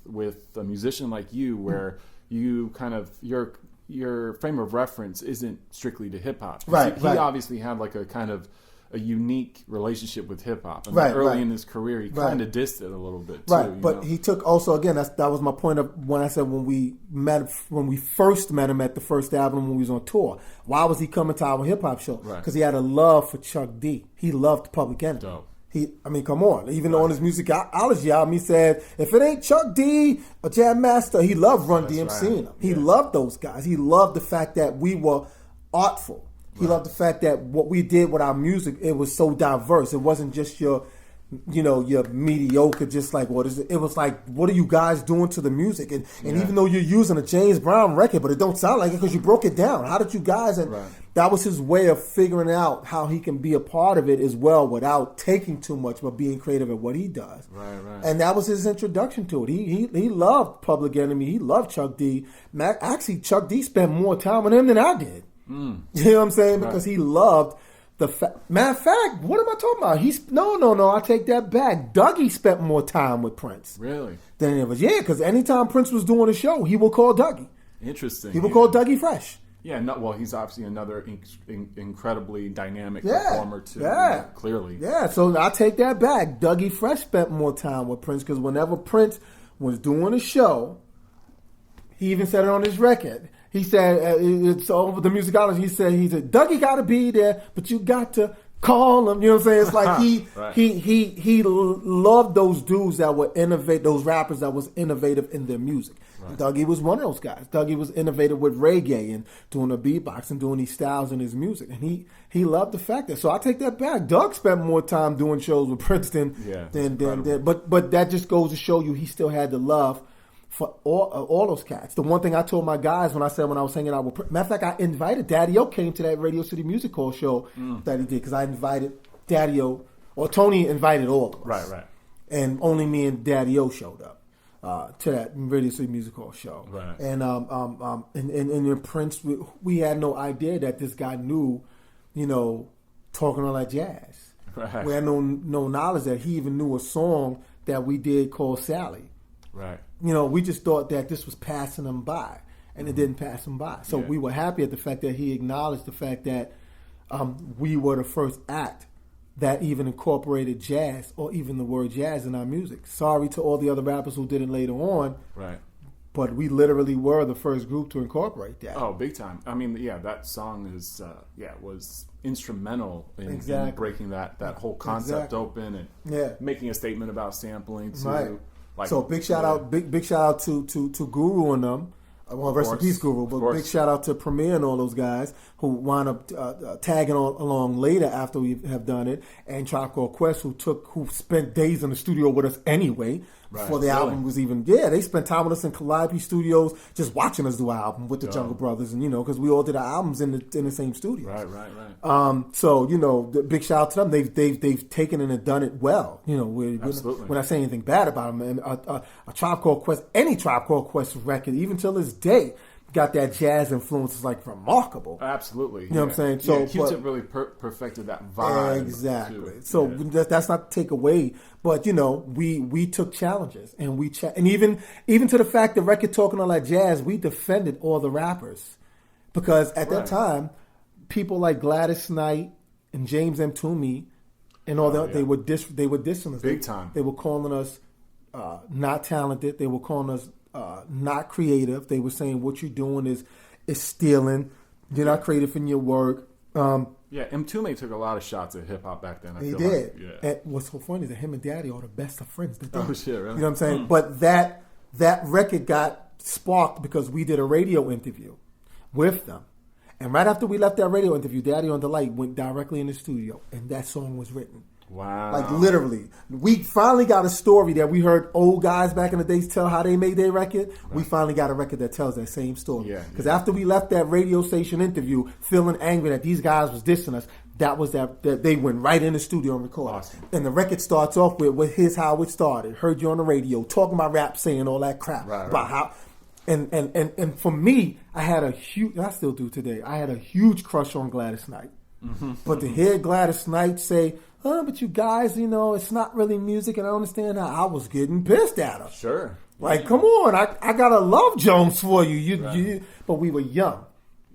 A: a musician like you, where you kind of, your frame of reference isn't strictly to hip-hop. Right. He obviously had like a kind of a unique relationship with hip hop. And early in his career, he kind of dissed it a little bit too.
B: Right, but he took also, again, that was my point of when I said when we first met him at the first album when we was on tour. Why was he coming to our hip hop show? Because he had a love for Chuck D. He loved Public Enemy. Dope. Come on. Even on his musicology album, he said, if it ain't Chuck D or Jam Master, he loved Run DMC and them. He loved those guys. He loved the fact that we were artful. He loved the fact that what we did with our music, it was so diverse. It wasn't just your mediocre, just like, what is it? It was like, what are you guys doing to the music? And even though you're using a James Brown record, but it don't sound like it because you broke it down. How did you guys? And that was his way of figuring out how he can be a part of it as well without taking too much, but being creative at what he does. Right. And that was his introduction to it. He loved Public Enemy. He loved Chuck D. Actually, Chuck D spent more time with him than I did. You know what I'm saying? Because he loved the matter of fact, what am I talking about? No, I take that back. Dougie spent more time with Prince.
A: Really?
B: Than it was. Yeah, because anytime Prince was doing a show, he would call Dougie.
A: Interesting.
B: He would call Dougie Fresh.
A: Yeah, he's obviously another incredibly dynamic performer too. Yeah, clearly.
B: Yeah, so I take that back. Dougie Fresh spent more time with Prince because whenever Prince was doing a show, he even said it on his record. He said, it's over the musicology. He said, Dougie got to be there, but you got to call him. You know what I'm saying? It's like he loved those dudes that were innovative, those rappers that was innovative in their music. Right. Dougie was one of those guys. Dougie was innovative with reggae and doing the beatbox and doing these styles in his music. And he loved the fact that. So I take that back. Doug spent more time doing shows with Prince than but that just goes to show you he still had the love for all those cats. The one thing I told my guys when I was hanging out with, matter of fact, I invited Daddy-O came to that Radio City Music Hall show that he did because I invited Daddy-O, or Tony invited all of us. Right. And only me and Daddy-O showed up to that Radio City Music Hall show. Right. And in Prince, we had no idea that this guy knew, talking all that jazz. Right. We had no knowledge that he even knew a song that we did called Sally. Right. We just thought that this was passing him by, and it didn't pass him by. So we were happy at the fact that he acknowledged the fact that we were the first act that even incorporated jazz or even the word jazz in our music. Sorry to all the other rappers who did it later on. Right. But we literally were the first group to incorporate that.
A: Oh, big time. I mean, that song is, was instrumental in breaking that whole concept open and making a statement about sampling too. Right.
B: So big shout out to Guru and them. Well, rest in peace, Guru. But big shout out to Premier and all those guys who wound up tagging along later after we have done it, and Tribe Called Quest who spent days in the studio with us anyway. Before the album was even, they spent time with us in Calliope Studios, just watching us do our album with the Jungle Brothers, and because we all did our albums in the same studio. Right. So the big shout out to them. They've taken it and done it well. We're not saying anything bad about them. And a Tribe Called Quest, any Tribe Called Quest record, even till this day, got that jazz influence is like remarkable.
A: Absolutely.
B: You know what I'm saying? So
A: Q-Tip really perfected that vibe.
B: Exactly. So that's not to take away, but we took challenges and and even to the fact the record Talking All That Jazz, we defended all the rappers because at that time, people like Gladys Knight and James M. Toomey and all that they were dissing us
A: big time.
B: They were calling us not talented. They were calling us not creative. They were saying what you're doing is stealing. You're not creative in your work.
A: M. Toomey took a lot of shots at hip hop back then.
B: He did. And what's so funny is that him and Daddy are the best of friends.
A: Oh shit! Really?
B: You know what I'm saying? But that record got sparked because we did a radio interview with them, and right after we left that radio interview, Daddy on the Light went directly in the studio, and that song was written.
A: Wow.
B: Like literally. We finally got a story that we heard old guys back in the days tell how they made their record. Right. We finally got a record that tells that same story. Because after we left that radio station interview feeling angry that these guys was dissing us, that they went right in the studio and recorded.
A: Awesome.
B: And the record starts off with here's how it started. Heard you on the radio, talking about rap, saying all that crap. About how and for me, I had a huge, I still do today, I had a huge crush on Gladys Knight. But to hear Gladys Knight say, but you guys, it's not really music, and I understand how I was getting pissed at her.
A: Sure.
B: Like, come on, I got a love Jones for you. But we were young.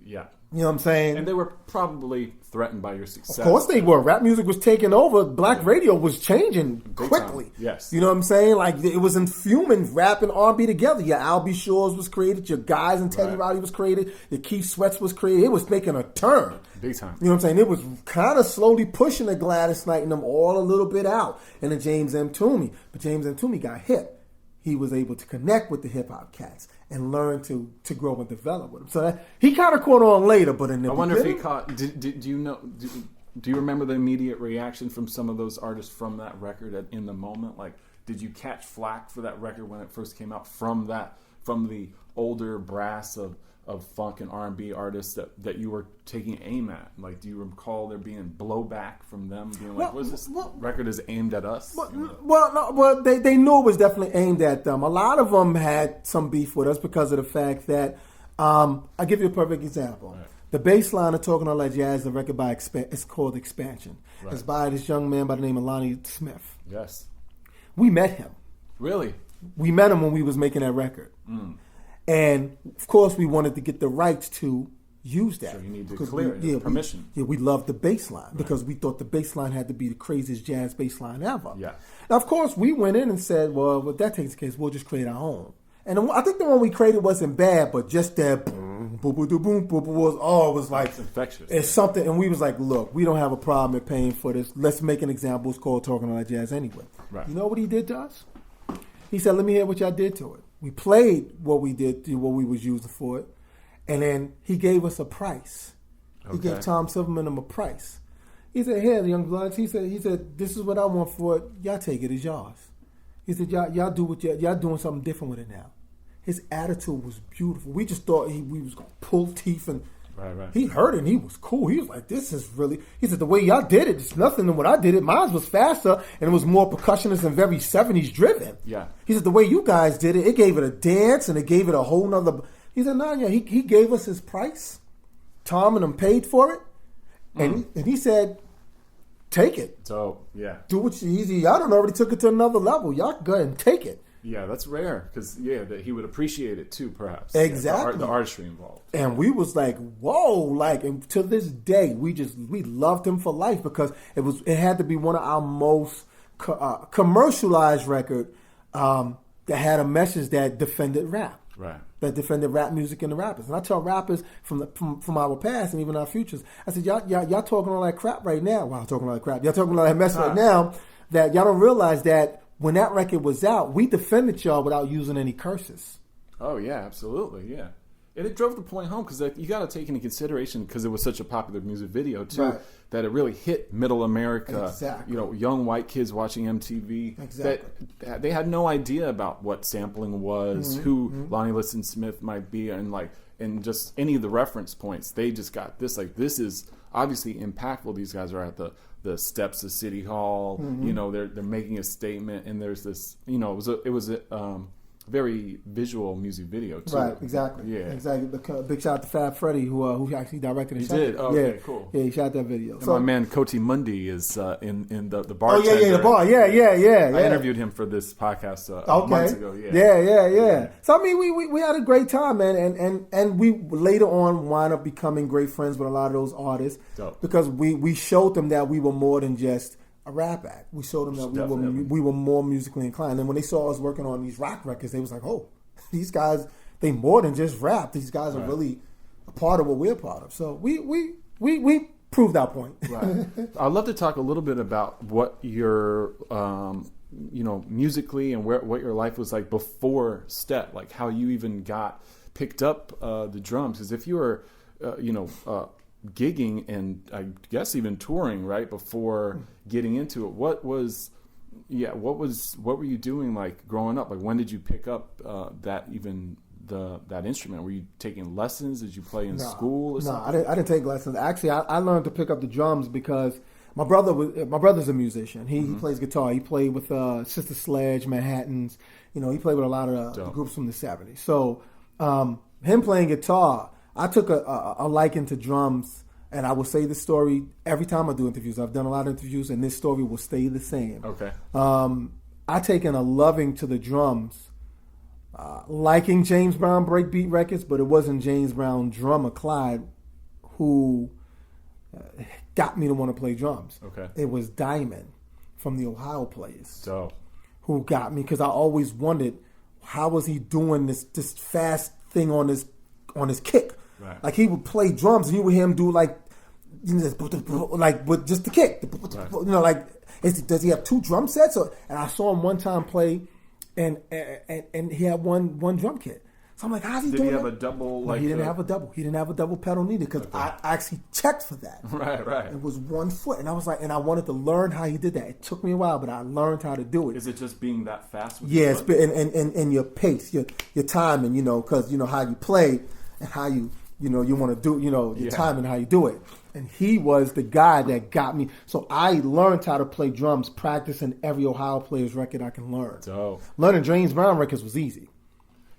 A: Yeah.
B: You know what I'm saying?
A: And they were probably threatened by your success.
B: Of course they were. Rap music was taking over. Black radio was changing quickly.
A: Yes.
B: You know what I'm saying? Like, it was infuming rap and R&B together. Your Al B. Shores was created. Your Guys and Teddy Riley was created. Your Keith Sweats was created. It was making a turn.
A: Big time.
B: You know what I'm saying? It was kind of slowly pushing the Gladys Knight and them all a little bit out. And then James M. Toomey. But James M. Toomey got hit. He was able to connect with the hip-hop cats and learn to grow and develop with them. So he kind of caught on later, but in the
A: I wonder if he caught... Do you know... Do you remember the immediate reaction from some of those artists from that record in the moment? Like, did you catch flack for that record when it first came out from the older brass of funk and R&B artists that you were taking aim at? Like, do you recall there being blowback from them being like, this record is aimed at us?
B: They knew it was definitely aimed at them. A lot of them had some beef with us because of the fact that, I'll give you a perfect example. Right. The bass line of Talking All That Jazz, the record it's called Expansion. Right. It's by this young man by the name of Lonnie Smith.
A: Yes.
B: We met him.
A: Really?
B: We met him when we was making that record. And, of course, we wanted to get the rights to use that.
A: So you need to clear permission.
B: We loved the bass line because we thought the bass line had to be the craziest jazz bass line ever.
A: Yeah.
B: Now, of course, we went in and said, well, if that takes the case, we'll just create our own. And I think the one we created wasn't bad, but just that boom, boom, boom, boom, boom, it was like...
A: It's infectious.
B: It's something, and we was like, look, we don't have a problem in paying for this. Let's make an example. It's called Talking All That Jazz anyway. Right. You know what he did to us? He said, let me hear what y'all did to it. We played what we did, what we was using for it, and then he gave us a price. Okay. He gave Tom Silverman a price. He said, here, young bloods, he said, this is what I want for it. Y'all take it, it's yours. He said, y'all do what y'all doing something different with it now. His attitude was beautiful. We just thought we was going to pull teeth, and he heard it, and he was cool. He was like, this is really... He said, the way y'all did it, it's nothing than what I did it. Mine was faster, and it was more percussionist and very 70s driven. Yeah. He said, the way you guys did it, it gave it a dance, and it gave it a whole nother... He said, he gave us his price. Tom and them paid for it, and he said... Take it.
A: So, yeah.
B: Do what you easy. Y'all done already took it to another level. Y'all go ahead and take it.
A: Yeah, that's rare because that he would appreciate it too, perhaps.
B: Exactly.
A: The artistry involved.
B: And we was like, whoa, and to this day, we loved him for life because it had to be one of our most commercialized record that had a message that defended rap. Right. That defended rap music and the rappers. And I tell rappers from our past and even our futures, I said, y'all talking all that crap right now. Wow, talking all that crap. Y'all talking all that mess right now that y'all don't realize that when that record was out, we defended y'all without using any curses.
A: Oh, yeah, absolutely, yeah. And it drove the point home because you got to take into consideration, because it was such a popular music video too, that it really hit middle America. Exactly. Young white kids watching MTV. Exactly. That they had no idea about what sampling was, who Lonnie Liston Smith might be, and just any of the reference points. They just got this. Like, this is obviously impactful. These guys are at the steps of City Hall. They're making a statement, and there's this. It was very visual music video too.
B: Right, exactly.
A: Yeah,
B: exactly. Big shout out to Fab Freddy who actually directed and
A: he
B: shot
A: did.
B: it.
A: Oh, okay, cool.
B: Yeah, he shot that video.
A: And my man Koti Mundi is in the bar.
B: Oh yeah, the bar. Yeah.
A: I interviewed him for this podcast months ago. Yeah.
B: So I mean, we had a great time, man, and we later on wound up becoming great friends with a lot of those artists.
A: Dope.
B: Because we showed them that we were more than just a rap act. We showed them that we were more musically inclined. And when they saw us working on these rock records, they was like, oh, these guys, they more than just rap. These guys are really a part of what we're a part of. So we proved our point.
A: Right. I'd love to talk a little bit about what your musically and what your life was like before Stet, like how you even got picked up the drums. Because if you were gigging and I guess even touring right before getting into it, what were you doing like growing up? Like when did you pick up that instrument? Were you taking lessons? Did you play in school or something?
B: I didn't take lessons. Actually, I learned to pick up the drums because my brother's a musician. He plays guitar. He played with Sister Sledge, Manhattans. He played with a lot of the groups from the 70s. So him playing guitar, I took a liking to drums, and I will say this story every time I do interviews. I've done a lot of interviews, and this story will stay the same.
A: Okay.
B: I taken a loving to the drums, liking James Brown breakbeat records, but it wasn't James Brown drummer Clyde who got me to want to play drums.
A: Okay.
B: It was Diamond from the Ohio Players who got me, because I always wondered how was he doing this fast thing on his kick.
A: Right.
B: Like he would play drums and you would hear him do like with just the kick. Right. Does he have two drum sets? And I saw him one time play, and he had one drum kit. So I'm like, how's he doing?
A: Did he have
B: that?
A: A double?
B: No, he didn't have a double. He didn't have a double pedal neither, because I actually checked for that.
A: Right.
B: It was 1 foot, and I was like, and I wanted to learn how he did that. It took me a while, but I learned how to do it.
A: Is it just being that fast? With
B: yes, and your pace, your timing, because how you play and how you want to do, your timing, how you do it. And he was the guy that got me. So I learned how to play drums, practicing every Ohio Players record I can learn. Learning James Brown records was easy.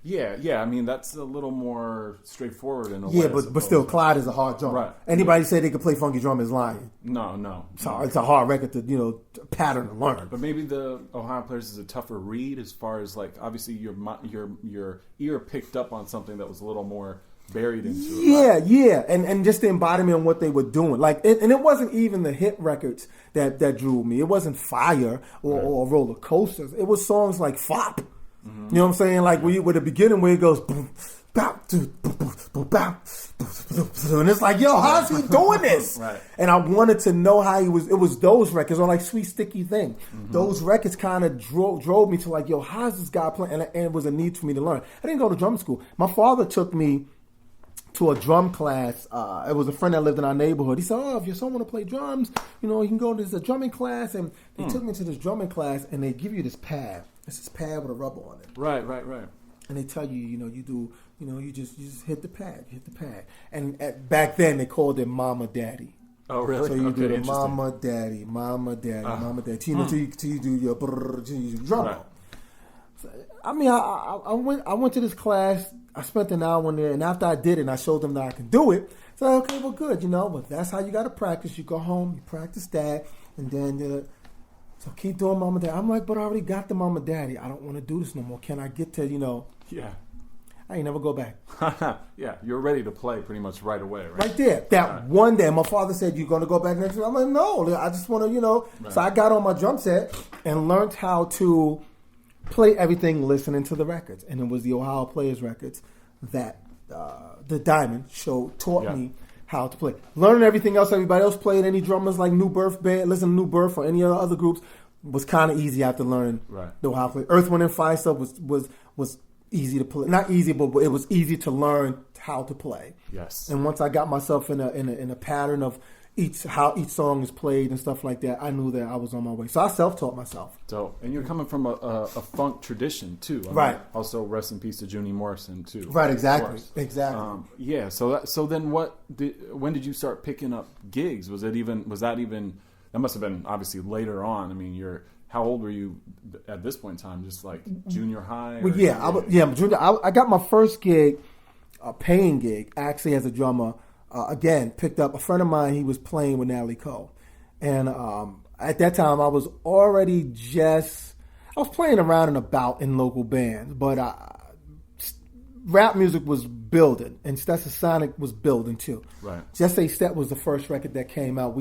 A: Yeah. I mean, that's a little more straightforward in a way.
B: Yeah, but still, Clyde is a hard drummer.
A: Right.
B: Anybody say they could play funky drum is lying.
A: No.
B: So it's a hard record to pattern to learn.
A: But maybe the Ohio Players is a tougher read as far as like obviously your ear picked up on something that was a little more baried into it.
B: Yeah, and just the embodiment of what they were doing. Like, and it wasn't even the hit records that drew me. It wasn't Fire or Roller Coasters. It was songs like Fop. Mm-hmm. You know what I'm saying? Like with the beginning where it goes boom, bop, boom, boom, bop, and it's like, yo, how's he doing this?
A: Right.
B: And I wanted to know how he was. It was those records, or like Sweet Sticky Thing. Mm-hmm. Those records kind of drove me to like, yo, how's this guy playing? And it was a need for me to learn. I didn't go to drum school. My father took me to a drum class. It was a friend that lived in our neighborhood. He said, oh, if your son want to play drums, you can go to this drumming class. And they took me to this drumming class, and they give you this pad. It's this pad with a rubber on it.
A: Right.
B: And they tell you, you just hit the pad. And back then they called it Mama Daddy.
A: Oh, really?
B: So you do the Mama Daddy, Mama Daddy. Till you do your drum. Right. So, I mean, I went to this class. I spent an hour in there, and after I did it, and I showed them that I can do it. So okay, well, good, but that's how you got to practice. You go home, you practice that, and then. So keep doing Mama Daddy. I'm like, but I already got the Mama Daddy. I don't want to do this no more. Can I get to,
A: Yeah.
B: I ain't never go back.
A: Yeah, you're ready to play pretty much right away, right?
B: Right there. That one day, my father said, you going to go back next week? I'm like, no, I just want to, Right. So I got on my drum set and learned how to play everything listening to the records. And it was the Ohio Players records that the Diamond show taught me how to play. Learning everything else everybody else played, any drummers like New Birth Band, listen to New Birth or any other groups, was kind of easy after learning the Ohio Players. Earth, Wind, and Fire stuff was easy to play. Not easy, but it was easy to learn how to play.
A: Yes.
B: And once I got myself in a pattern of how each song is played and stuff like that, I knew that I was on my way. So I self-taught myself.
A: So, and you're coming from a funk tradition too,
B: right?
A: Also, rest in peace to Junie Morrison too.
B: Right, exactly.
A: Yeah. So then, when did you start picking up gigs? That must have been obviously later on. I mean, you're how old were you at this point in time? Just like junior high?
B: Well, I got my first gig, a paying gig, actually as a drummer. Again, picked up a friend of mine. He was playing with Natalie Cole, and at that time I was already I was playing around and about in local bands, but rap music was building, and Stetsasonic was building too.
A: Right.
B: Just Say Stet was the first record that came out.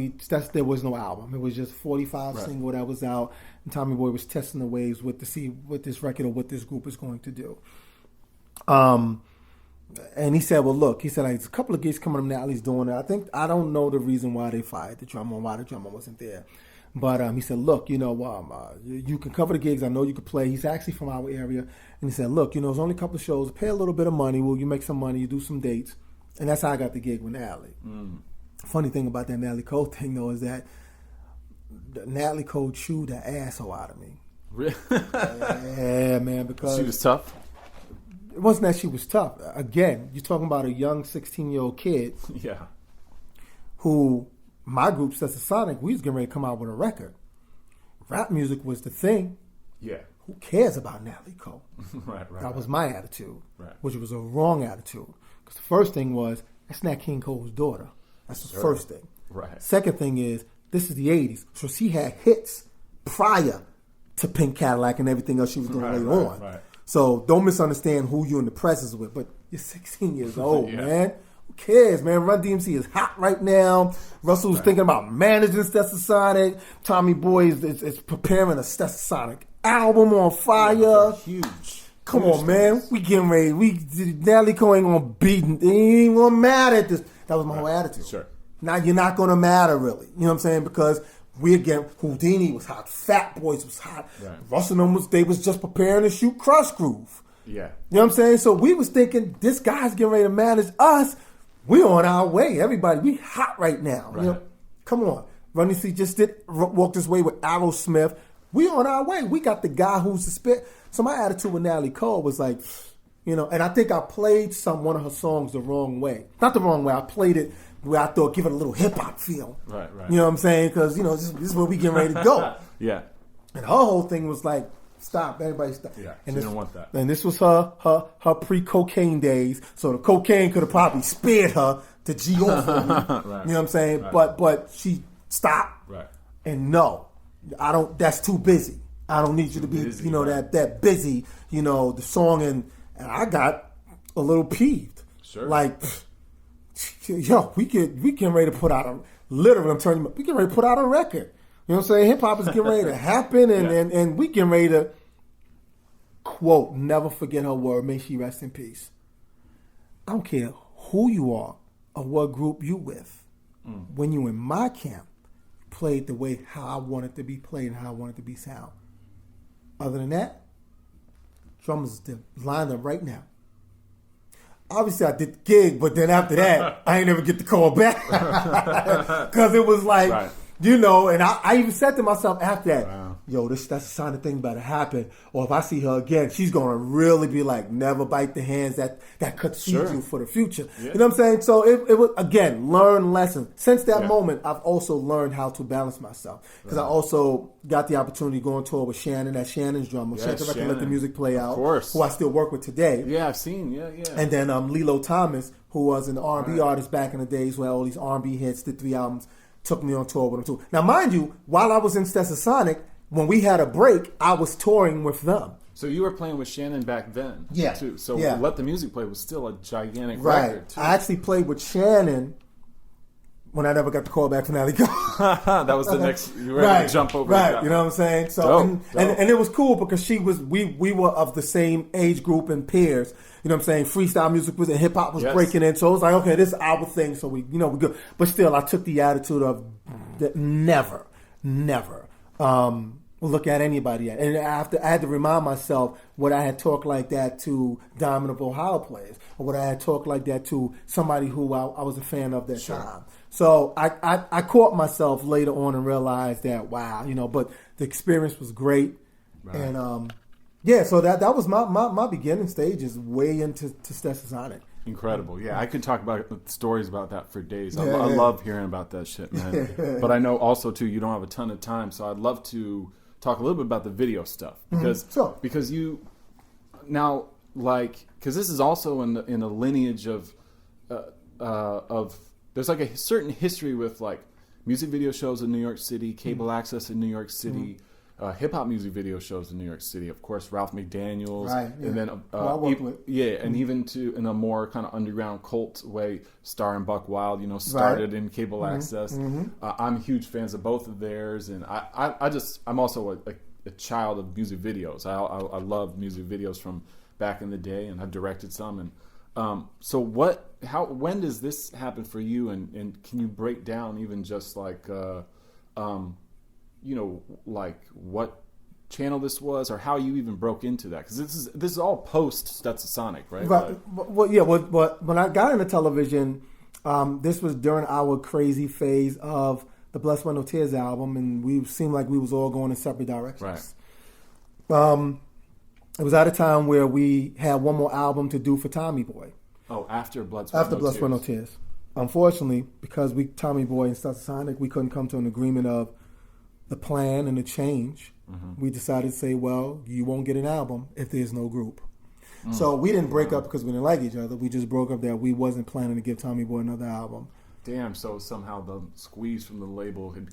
B: There was no album. It was just 45 single that was out, and Tommy Boy was testing the waves to see what this record or what this group is going to do. And he said, well, look, there's a couple of gigs coming up. Natalie's doing it. I don't know the reason why they fired the drummer, why the drummer wasn't there. But he said, look, you can cover the gigs. I know you can play. He's actually from our area. And he said, look, there's only a couple of shows. Pay a little bit of money. You make some money. You do some dates. And that's how I got the gig with Natalie. Funny thing about that Natalie Cole thing, though, is that Natalie Cole chewed the asshole out of me.
A: Really?
B: Yeah, man, because...
A: She was tough?
B: It wasn't that she was tough. Again, you're talking about a young 16-year-old kid.
A: Yeah.
B: Who... My group, Stetsasonic, we was getting ready to come out with a record. Rap music was the thing.
A: Yeah.
B: Who cares about Natalie Cole?
A: Right.
B: That was my attitude,
A: right.
B: Which was a wrong attitude. Because the first thing was, that's Nat King Cole's daughter. That's the first thing.
A: Right.
B: Second thing is, this is the 80s. So she had hits prior to Pink Cadillac and everything else she was doing later on.
A: Right.
B: So don't misunderstand who you in the press is with. But you're 16 years old,
A: Yeah.
B: man. Who cares, man? Run DMC is hot right now. Russell's thinking about managing Stetsasonic. Tommy Boy is preparing a Stetsasonic album on fire.
A: Yeah, huge.
B: Come on, man. We getting ready. Natalie Cole ain't gonna beat. It ain't gonna matter at this. That was my whole attitude.
A: Sure.
B: Now you're not gonna matter really. You know what I'm saying? Because we again, Houdini was hot. Fat Boys was hot.
A: Right.
B: Russell and them they was just preparing to shoot Crush Groove.
A: Yeah.
B: You know what I'm saying? So we was thinking this guy's getting ready to manage us. We on our way. Everybody, we hot right now.
A: Right.
B: Come on. Run DMC just walk this way with Aerosmith. We on our way. We got the guy who's the spit. So my attitude with Natalie Cole was like, and I think I played one of her songs the wrong way. Not the wrong way. I played it where I thought give it a little hip hop feel.
A: Right.
B: You know what I'm saying? Because this is where we getting ready to go.
A: Yeah.
B: And her whole thing was like, stop, everybody stop.
A: Yeah,
B: and
A: she didn't want that.
B: And this was her pre-cocaine days, so the cocaine could have probably spared her to G off for me.
A: Right.
B: You know what I'm saying?
A: Right.
B: But she stopped.
A: Right.
B: And no, I don't. That's too busy. I don't need you to be,
A: busy,
B: that busy. The song, and I got a little peeved.
A: Sure.
B: Like, yo, we getting ready to put out I'm telling you, we getting ready to put out a record. You know what I'm saying? Hip hop is getting ready to happen, and we getting ready to, quote, never forget her word, may she rest in peace. I don't care who you are or what group you with. When you in my camp, played the way how I want it to be played and how I want it to be sound. Other than that, drummers lined up right now. Obviously, I did the gig, but then after that, I ain't never get the call back. Because it was like...
A: Right.
B: and I even said to myself after that, yo, that's the sign of thing about to happen. Or if I see her again, she's going to really be like, never bite the hands that could feed you for the future. Yeah. You know what I'm saying? So it was, again, learn lessons. Since that moment, I've also learned how to balance myself. Because I also got the opportunity to go on tour with Shannon, that's Shannon's drummer. Shannon Let the Music Play Out, who I still work with today.
A: Yeah, I've seen, yeah.
B: And then Lilo Thomas, who was an R&B artist back in the days who had all these R&B hits, did 3 albums. Took me on tour with them too. Now, mind you, while I was in Stetsasonic, when we had a break, I was touring with them.
A: So you were playing with Shannon back then, too. So Let the Music Play was still a gigantic record, too.
B: I actually played with Shannon when I never got the call back from Natalie Cole.
A: That was the next. You were able to jump over.
B: Right, you know what I'm saying? So and it was cool because we were of the same age group and peers. You know what I'm saying? Freestyle music was and hip hop was breaking in. So it was like, okay, this is our thing. So we good. But still, I took the attitude of that never look at anybody at. And I had to remind myself what I had talked like that to Diamond of Ohio players, or what I had talked like that to somebody who I was a fan of that time. So I caught myself later on and realized that, wow, but the experience was great. Right. And so that was my beginning stages way into Stetsasonic.
A: Incredible. Yeah, I could talk about stories about that for days. I love hearing about that shit, man. But I know also, too, you don't have a ton of time, so I'd love to talk a little bit about the video stuff because you now because this is also in a lineage of there's like a certain history with like music video shows in New York City, cable access in New York City. Hip hop music video shows in New York City, of course, Ralph McDaniels, and then and even in a more kind of underground cult way, Star and Buck Wild, started in cable access. I'm huge fans of both of theirs, and I'm also a child of music videos. I love music videos from back in the day, and I've directed some. And so when does this happen for you? And can you break down even just like like what channel this was, or how you even broke into that? Because this is all post Stetsasonic, right?
B: Right. When I got into television, this was during our crazy phase of the Blessed with No Tears album, and we seemed like we was all going in separate directions. Right. It was at a time where we had one more album to do for Tommy Boy.
A: Oh, after Blessed
B: with No Tears. Unfortunately, because Tommy Boy and Stetsasonic, we couldn't come to an agreement of the plan and the change. We decided to say, well, you won't get an album if there's no group. So we didn't break up because we didn't like each other. We just broke up that we wasn't planning to give Tommy Boy another album.
A: Damn, so somehow the squeeze from the label had,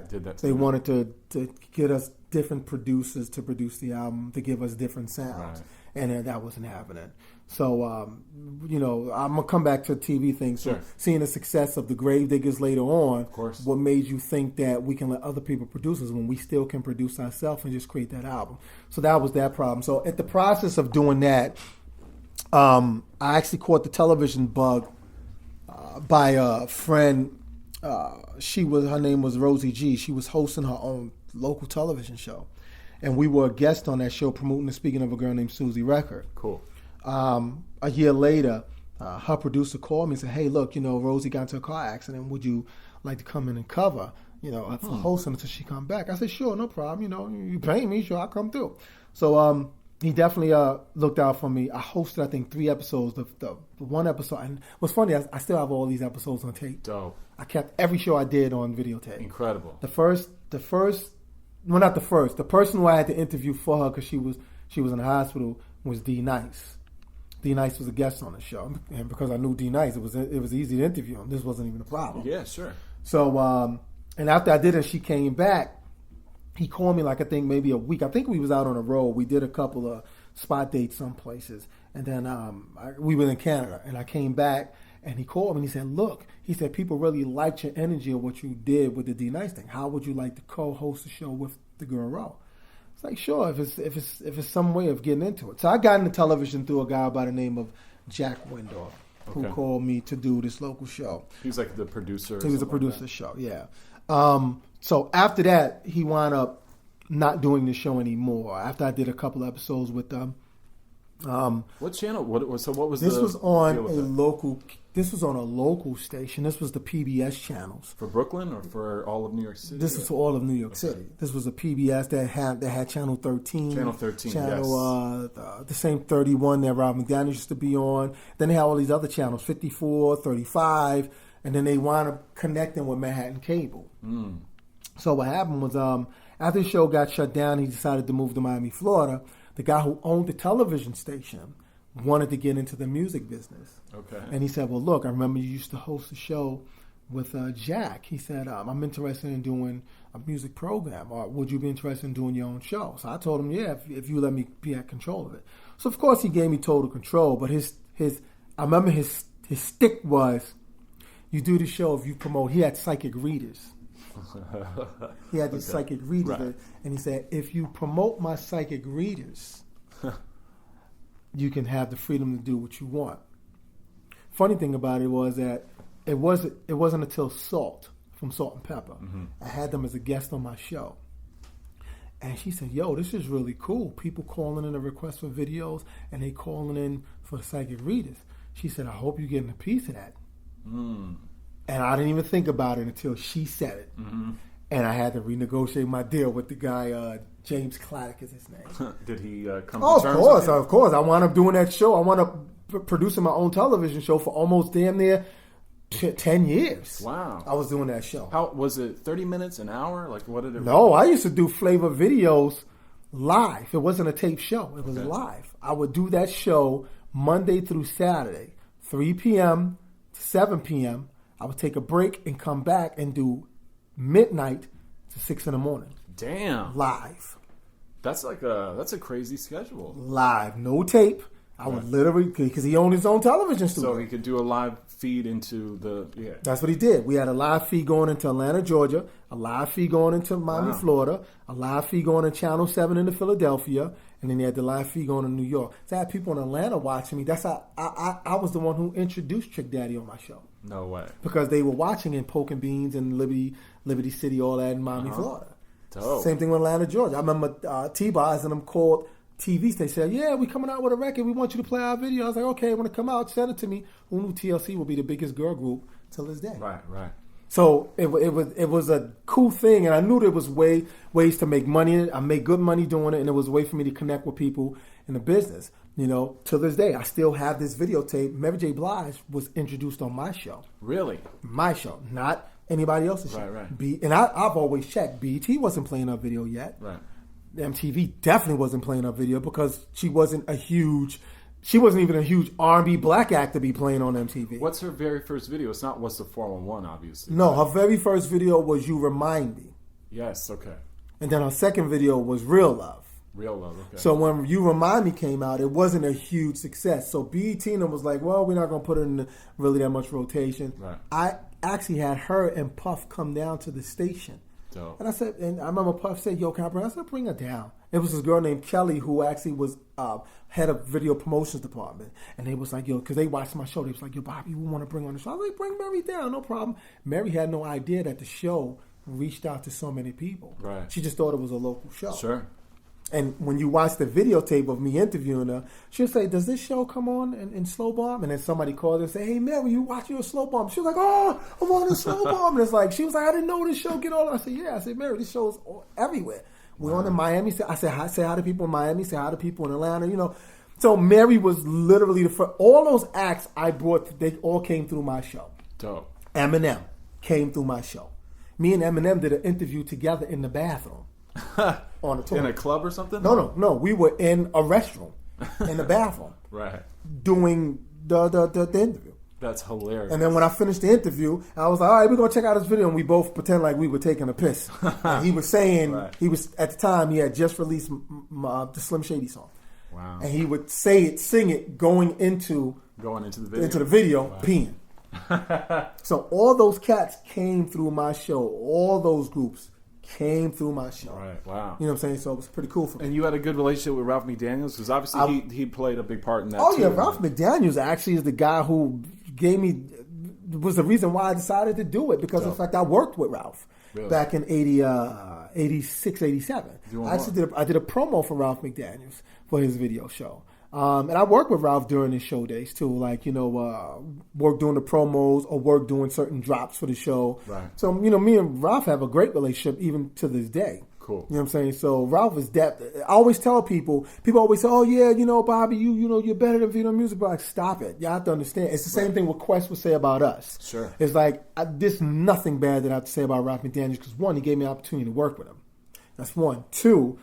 A: did that.
B: They wanted to get us different producers to produce the album, to give us different sounds. Right. And that wasn't happening. So, I'm going to come back to the TV thing. So seeing the success of the Gravediggers later on,
A: of course,
B: what made you think that we can let other people produce us when we still can produce ourselves and just create that album? So that was that problem. So at the process of doing that, I actually caught the television bug by a friend. Her name was Rosie G. She was hosting her own local television show. And we were a guest on that show promoting and speaking of a girl named Susie Record. Cool. A year later, her producer called me and said, hey, look, Rosie got into a car accident. Would you like to come in and cover, for hosting until she come back? I said, sure, no problem. You pay me, sure, I'll come through. So he definitely looked out for me. I hosted, I think, 3 episodes. The one episode, and what's funny, I still have all these episodes on tape.
A: Dope.
B: I kept every show I did on videotape.
A: Incredible.
B: The person who I had to interview for her because she was in the hospital was D Nice. D Nice was a guest on the show, and because I knew D Nice, it was easy to interview him. This wasn't even a problem.
A: Yeah, sure.
B: So, and after I did it, she came back. He called me I think maybe a week. I think we was out on the road. We did a couple of spot dates some places, and then we were in Canada, and I came back. And he called me and he said, look, people really liked your energy of what you did with the D Nice thing. How would you like to co-host a show with the Girl Row? It's like, sure, if it's some way of getting into it. So I got into television through a guy by the name of Jack Windorf, who called me to do this local show.
A: He was like the producer.
B: He was a producer of the show, yeah. So after that, he wound up not doing the show anymore. After I did a couple episodes with them.
A: What channel? What was
B: this? Was on a local. This was on a local station. This was the PBS channels
A: for Brooklyn or for all of New York City.
B: This was for all of New York City. This was a PBS that had Channel 13.
A: Channel 13.
B: Channel the same 31 that Rob McDaniel used to be on. Then they had all these other channels, 54, 35, and then they wound up connecting with Manhattan Cable. So what happened was after the show got shut down, he decided to move to Miami, Florida. The guy who owned the television station wanted to get into the music business. Okay. And he said, well, look, I remember you used to host a show with Jack. He said, I'm interested in doing a music program. Or would you be interested in doing your own show? So I told him, yeah, if you let me be at control of it. So, of course, he gave me total control. But I remember his stick was, you do the show if you promote. He had psychic readers. He had these psychic readers, right. And he said, if you promote my psychic readers, you can have the freedom to do what you want. Funny thing about it was that it wasn't until Salt from Salt and Pepper. I had them as a guest on my show. And she said, yo, this is really cool. People calling in a request for videos, and they calling in for the psychic readers. She said, I hope you're getting a piece of that. And I didn't even think about it until she said it. And I had to renegotiate my deal with the guy, James Claddock is his name.
A: Did he come to terms with you?
B: Of course. I wound up doing that show. I wound up producing my own television show for almost damn near 10 years.
A: Wow.
B: I was doing that show.
A: How was it? 30 minutes, an hour? Like what did it?
B: No, I used to do flavor videos live. It wasn't a tape show. It was live. I would do that show Monday through Saturday, 3 p.m. to 7 p.m. I would take a break and come back and do midnight to 6 in the morning.
A: Damn.
B: Live.
A: That's a crazy schedule.
B: Live, no tape. I would literally, because he owned his own television studio.
A: So he could do a live feed into the,
B: That's what he did. We had a live feed going into Atlanta, Georgia, a live feed going into Miami, Florida, a live feed going to Channel 7 into Philadelphia, and then he had the live feed going to New York. So I had people in Atlanta watching me. That's how I was the one who introduced Trick Daddy on my show.
A: No way.
B: Because they were watching in Poke and Beans and Liberty City, all that in Miami, Florida.
A: Dope.
B: Same thing with Atlanta, Georgia. I remember T-Boz and them called TV. They said, yeah, we coming out with a record. We want you to play our video. I was like, okay, when it come out, send it to me. Who knew TLC will be the biggest girl group till this day?
A: Right.
B: So it was a cool thing, and I knew there was ways to make money. I made good money doing it, and it was a way for me to connect with people in the business. To this day, I still have this videotape. Mary J. Blige was introduced on my show.
A: Really?
B: My show, not anybody else's show.
A: Right.
B: And I've always checked. BET wasn't playing our video yet.
A: Right.
B: MTV definitely wasn't playing our video because she wasn't even a huge R&B black act to be playing on MTV.
A: What's her very first video? It's not What's the 411, obviously.
B: No, her very first video was You Remind Me.
A: Yes, okay.
B: And then her second video was Real Love.
A: Real Love, okay.
B: So when You Remind Me came out, it wasn't a huge success. So BET was like, well, we're not going to put it in really that much rotation.
A: Right.
B: I actually had her and Puff come down to the station.
A: Dope.
B: And I remember Puff said, yo, can I bring her? I said, bring her down. It was this girl named Kelly who actually was head of video promotions department. And they was like, yo, because they watched my show. They was like, yo, Bobby, we want to bring her on the show. I was like, bring Mary down, no problem. Mary had no idea that the show reached out to so many people.
A: Right.
B: She just thought it was a local show.
A: Sure.
B: And when you watch the videotape of me interviewing her, she'll say, does this show come on in Slow Bomb? And then somebody calls and say, hey, Mary, you watch your Slow Bomb? She was like, oh, I'm on the Slow Bomb. And it's like, she was like, I didn't know this show get all. I said, yeah. I said, Mary, this show's everywhere. We're on in Miami. I said, say hi to people in Miami, say hi to people in Atlanta, So Mary was literally the first. All those acts I brought, they all came through my show.
A: Dope.
B: Eminem came through my show. Me and Eminem did an interview together in the bathroom. On a tour.
A: In a club or something?
B: No. We were in a restroom, in the bathroom,
A: Right.
B: doing the interview.
A: That's hilarious.
B: And then when I finished the interview, I was like, all right, we're gonna check out this video, and we both pretend like we were taking a piss. And he was saying he was at the time he had just released the Slim Shady song.
A: Wow.
B: And he would sing it going into the video, wow. Peeing. So all those cats came through my show. All those groups came through my show.
A: Right, wow.
B: You know what I'm saying? So it was pretty cool for me.
A: And you had a good relationship with Ralph McDaniels? Because obviously he played a big part in that too.
B: Oh, yeah. Ralph McDaniels actually is the guy who was the reason why I decided to do it. Because, in fact, I worked with Ralph back in 86, 87. I did a promo for Ralph McDaniels for his video show. And I worked with Ralph during his show days too, like, work doing the promos or work doing certain drops for the show.
A: Right.
B: So, me and Ralph have a great relationship even to this day.
A: Cool.
B: You know what I'm saying? So Ralph is depth. I always tell people always say, oh yeah, Bobby, you're better than video music, but like, stop it. You have to understand. It's the same thing what Quest would say about us.
A: Sure.
B: It's like, there's nothing bad that I have to say about Ralph McDaniels because one, he gave me an opportunity to work with him. That's one. Two,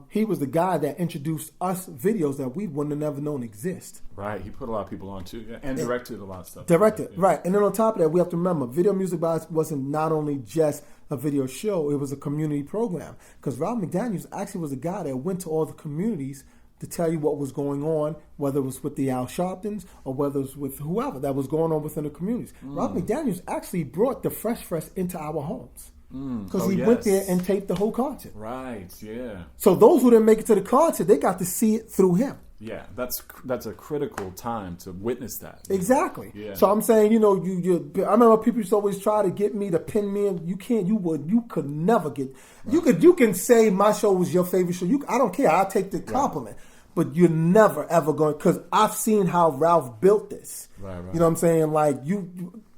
B: he was the guy that introduced us videos that we wouldn't have never known exist.
A: Right. He put a lot of people on too, and directed a lot of stuff.
B: Right. And then on top of that, we have to remember, Video Music Box wasn't not only just a video show, it was a community program. Because Ralph McDaniels actually was a guy that went to all the communities to tell you what was going on, whether it was with the Al Sharptons or whether it was with whoever that was going on within the communities. Ralph McDaniels actually brought the Fresh into our homes. Because he went there and taped the whole concert.
A: Right, yeah.
B: So those who didn't make it to the concert, they got to see it through him.
A: Yeah, that's a critical time to witness that.
B: Exactly.
A: Yeah.
B: So I'm saying, I remember people used to always try to get me to pin me in. You could never get. Right. You can say my show was your favorite show. I don't care. I'll take the compliment. Right. But you're never ever going, because I've seen how Ralph built this.
A: Right.
B: You know what I'm saying? Like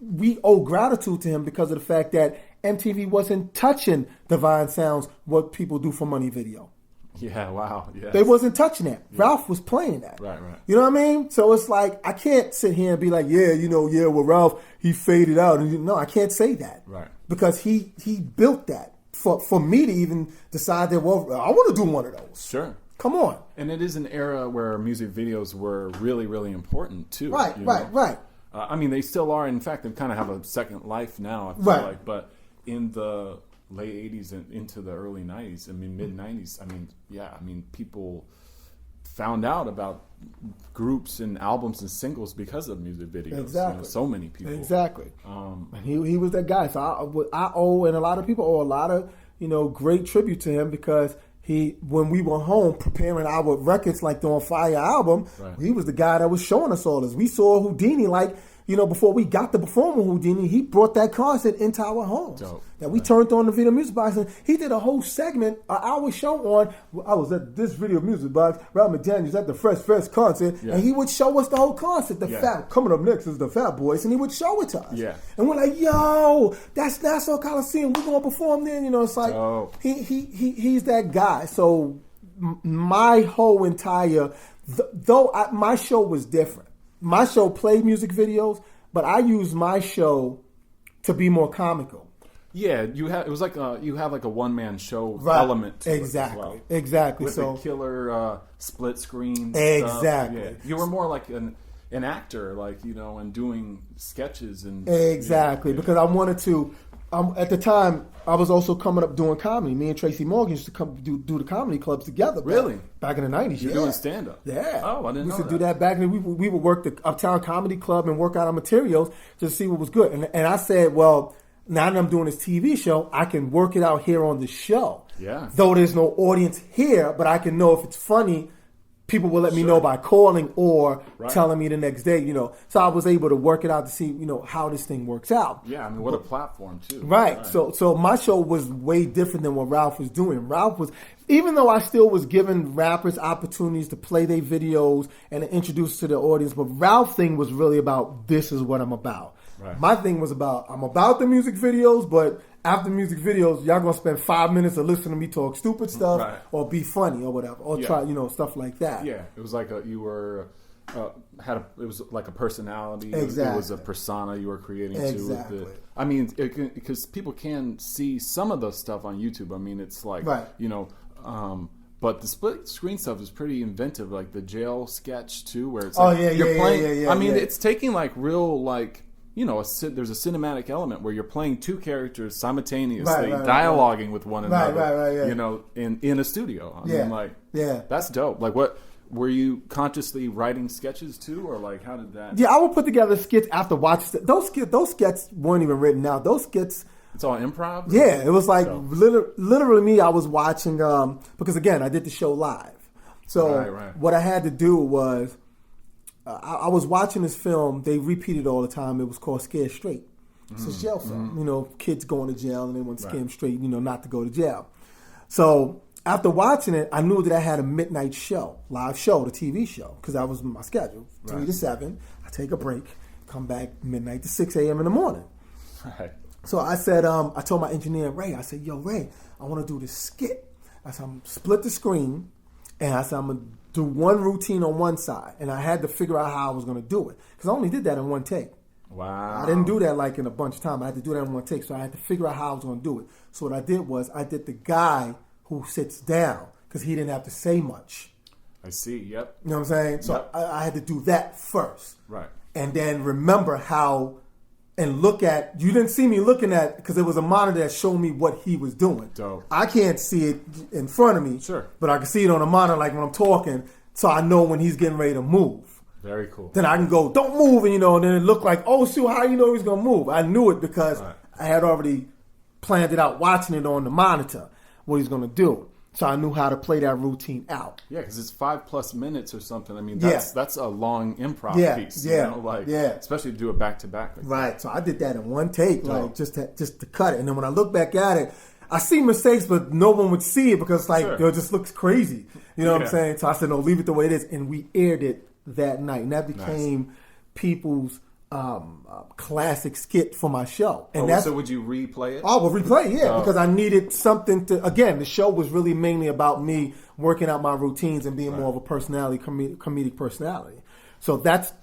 B: we owe gratitude to him because of the fact that MTV wasn't touching Divine Sounds, what people do for money video.
A: Yeah, wow. Yes.
B: They wasn't touching that. Yeah. Ralph was playing that.
A: Right.
B: You know what I mean? So it's like, I can't sit here and be like, well, Ralph, he faded out. And no, I can't say that.
A: Right.
B: Because he built that for me to even decide that, well, I want to do one of those.
A: Sure.
B: Come on.
A: And it is an era where music videos were really, really important too.
B: Right.
A: I mean, they still are. In fact, they kind of have a second life now, I feel like. But in the late 80s and into the early 90s, mid 90s, people found out about groups and albums and singles because of music videos.
B: Exactly.
A: So many people.
B: Exactly. And he was that guy. So I owe, and a lot of people owe a lot of, great tribute to him, because when we were home preparing our records, like the On Fire album, he was the guy that was showing us all this. We saw Houdini, before we got to perform with Houdini, he brought that concert into our homes.
A: Dope.
B: That we turned on the Video Music Box, and he did a whole segment, an hour show on, I was at this Video Music Box, Ralph McDaniels at the Fresh Fest concert, and he would show us the whole concert. Coming up next is the Fat Boys, and he would show it to us.
A: Yeah.
B: And we're like, yo, that's Nassau Coliseum, we're going to perform there. It's like, he's that guy. So my whole entire, my show was different. My show played music videos, but I used my show to be more comical.
A: Yeah, you have like a one-man show element to it as well.
B: Exactly.
A: With the killer split screen
B: exactly.
A: stuff. Yeah. You were more like an actor, and doing sketches and
B: because I wanted to. At the time, I was also coming up doing comedy. Me and Tracy Morgan used to come do the comedy clubs together.
A: Really?
B: Back in the 90s.
A: You're doing stand-up?
B: Yeah.
A: Oh, I didn't know that.
B: We used to do that back then. We would work the Uptown Comedy Club and work out our materials to see what was good. And I said, well, now that I'm doing this TV show, I can work it out here on the show.
A: Yeah.
B: Though there's no audience here, but I can know if it's funny. People will let me know by calling or telling me the next day, So I was able to work it out to see, how this thing works out.
A: Yeah, what a platform, too.
B: Right. So my show was way different than what Ralph was doing. Ralph was, even though I still was giving rappers opportunities to play their videos and to introduce to the audience, but Ralph's thing was really about, this is what I'm about.
A: Right.
B: My thing was I'm about the music videos, but after music videos, y'all gonna spend 5 minutes of listening to me talk stupid stuff or be funny or whatever, or try, stuff like that.
A: Yeah, it was like it was like a personality.
B: Exactly.
A: It was a persona you were creating
B: exactly.
A: too. Because people can see some of the stuff on YouTube. It's like, but the split screen stuff is pretty inventive, like the jail sketch too, where it's like you're playing. It's taking like real there's a cinematic element where you're playing two characters simultaneously, dialoguing with one another. In a studio. That's dope. Like, what were you consciously writing sketches too, or like how did that?
B: Yeah, I would put together skits after watching those skits weren't even written out. Those skits.
A: It's all improv?
B: Yeah, it was like literally me. I was watching because again I did the show live, so what I had to do was. I was watching this film. They repeat it all the time. It was called Scared Straight. It's a jail film. Kids going to jail and they want to scare them straight, not to go to jail. So after watching it, I knew that I had a midnight show, live show, the TV show, because that was my schedule. 3 to 7. I take a break, come back midnight to 6 a.m. in the morning.
A: Right.
B: So I said, I told my engineer, Ray, I said, yo, Ray, I want to do this skit. I said, I'm split the screen, and I said, I'm going to do one routine on one side, and I had to figure out how I was going to do it because I only did that in one take.
A: Wow!
B: I didn't do that like in a bunch of time. I had to do that in one take, so I had to figure out how I was going to do it. So what I did was I did the guy who sits down because he didn't have to say much.
A: I see. Yep.
B: You know what I'm saying? So I had to do that first,
A: right?
B: And then remember how. And look at, you didn't see me looking at, because there was a monitor that showed me what he was doing.
A: Dope.
B: I can't see it in front of me.
A: Sure.
B: But I can see it on a monitor like when I'm talking, so I know when he's getting ready to move.
A: Very cool.
B: Then I can go, don't move, and and then it looked like, oh shoot, how you know he's going to move? I knew it because I had already planned it out watching it on the monitor, what he's going to do. So I knew how to play that routine out.
A: Yeah, because it's 5+ minutes or something. That's a long improv piece. Especially to do it back to back.
B: Right. So I did that in one take, just to cut it. And then when I look back at it, I see mistakes, but no one would see it because it just looks crazy. You know what I'm saying? So I said, no, leave it the way it is. And we aired it that night. And that became people's classic skit for my show. And
A: so would you replay it?
B: I would replay it, because I needed something to. Again, the show was really mainly about me working out my routines and being more of a personality, comedic personality. So that's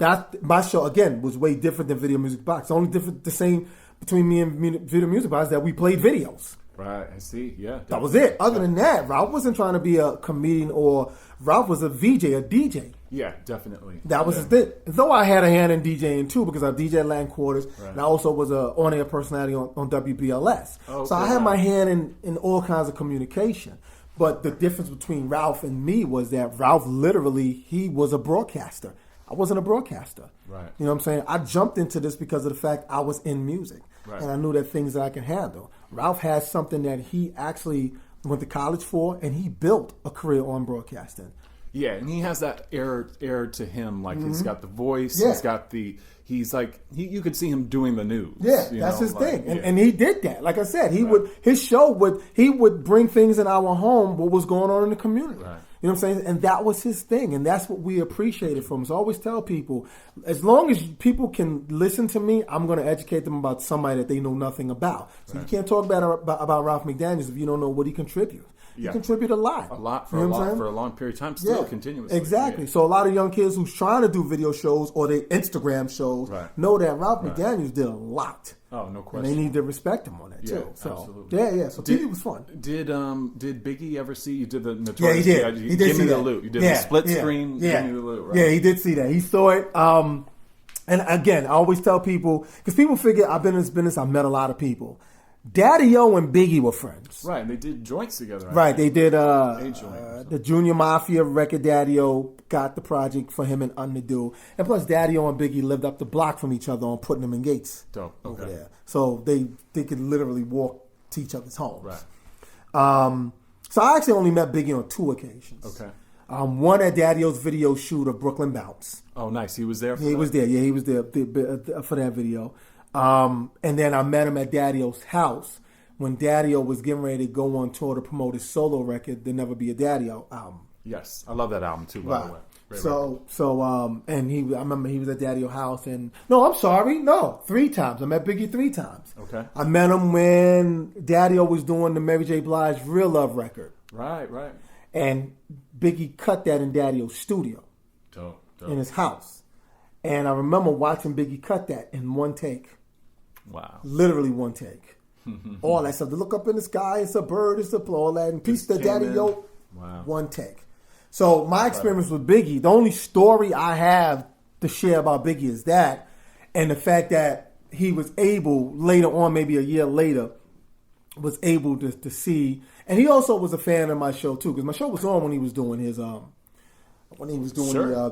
B: my show. Again, was way different than Video Music Box. The only the same between me and Video Music Box is that we played videos.
A: Right, I see. Yeah, definitely.
B: That was it. Other than that, Ralph wasn't trying to be a comedian, or Ralph was a VJ, a DJ.
A: Yeah, definitely.
B: That was his thing. Though I had a hand in DJing too, because I DJ at Land Quarters, and I also was an on-air personality on WBLS. Okay, so I had my hand in all kinds of communication. But the difference between Ralph and me was that Ralph literally, he was a broadcaster. I wasn't a broadcaster.
A: Right.
B: You know what I'm saying? I jumped into this because of the fact I was in music. Right. And I knew that things that I could handle. Ralph has something that he actually went to college for, and he built a career on broadcasting.
A: Yeah, and he has that air to him. Like, he's got the voice. Yeah. He's got he's like, you could see him doing the news.
B: Yeah, that's his thing. And he did that. Like I said, his show would bring things in our home, what was going on in the community. Right. You know what I'm saying? And that was his thing. And that's what we appreciated from him. So I always tell people, as long as people can listen to me, I'm going to educate them about somebody that they know nothing about. So you can't talk about Ralph McDaniels if you don't know what he contributes. He contributed a lot.
A: A lot for a long period of time, still continuously.
B: Exactly. Yeah. So a lot of young kids who's trying to do video shows or they Instagram shows know that Ralph McDaniels did a lot.
A: Oh, no question.
B: And they need to respect him on that too. So
A: absolutely.
B: Yeah. So TV was fun.
A: Did Biggie ever see you did the notorious?
B: Yeah, he did. He did
A: Give
B: see
A: me the
B: that.
A: loot. You did the split screen.
B: Yeah.
A: Give me the loot. Right?
B: Yeah, he did see that. He saw it. And again, I always tell people, because people figure I've been in this business, I've met a lot of people. Daddy-O and Biggie were friends.
A: Right, they did joints together.
B: Right, they did the Junior Mafia record. Daddy-O got the project for him and Underdo. And plus, Daddy-O and Biggie lived up the block from each other on Putnam and Gates.
A: Dope. Okay.
B: Over there. So they could literally walk to each other's homes.
A: Right.
B: So I actually only met Biggie on 2 occasions.
A: Okay.
B: One at Daddy-O's video shoot of Brooklyn Bounce.
A: Oh, nice. He was there for
B: He was there. Yeah, he was there for that video. And then I met him at Daddy-O's house when Daddy-O was getting ready to go on tour to promote his solo record, There'll Never Be a Daddy-O album.
A: Yes, I love that album too, by the way.
B: And I remember he was at Daddy-O's house, and no, I'm sorry, no, 3 times. I met Biggie 3 times.
A: Okay.
B: I met him when Daddy-O was doing the Mary J. Blige Real Love record.
A: Right.
B: And Biggie cut that in Daddy-O's studio.
A: Dope.
B: In his house. And I remember watching Biggie cut that in 1 take.
A: Wow.
B: Literally 1 take. All that stuff. To look up in the sky, it's a bird, it's a all that. And peace to Daddy-O.
A: Wow.
B: 1 take. So my experience with Biggie, the only story I have to share about Biggie is that, and the fact that he was able, later on, maybe a year later, was able to see, and he also was a fan of my show too, because my show was on when he was doing his the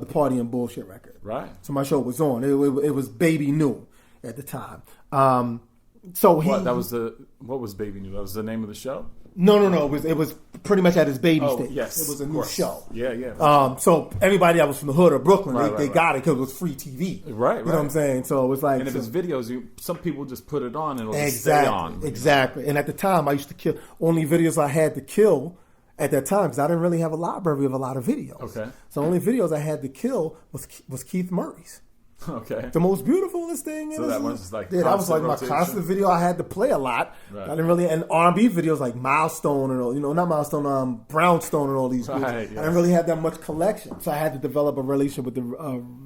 B: Party and Bullshit record.
A: Right.
B: So my show was on. It was Baby New at the time.
A: What was Baby New? That was the name of the show?
B: No. It was pretty much at his baby stage.
A: Yes,
B: it was a new show.
A: Yeah.
B: So everybody that was from the hood of Brooklyn, they got it because it was free TV.
A: Right.
B: You know what I'm saying? So it was like,
A: and if it's videos, some people just put it on and it'll just stay on.
B: Exactly. And at the time, I used to kill only videos I had to kill. At that time, because I didn't really have a library of a lot of videos.
A: Okay.
B: So the only videos I had to kill was Keith Murray's.
A: Okay.
B: The most beautifulest thing.
A: So that was just like
B: that was like rotation. My constant video. I had to play a lot. Right. I didn't really, and R&B videos like Milestone and all, not Milestone, Brownstone and all these groups. Right, yeah. I didn't really have that much collection, so I had to develop a relationship with the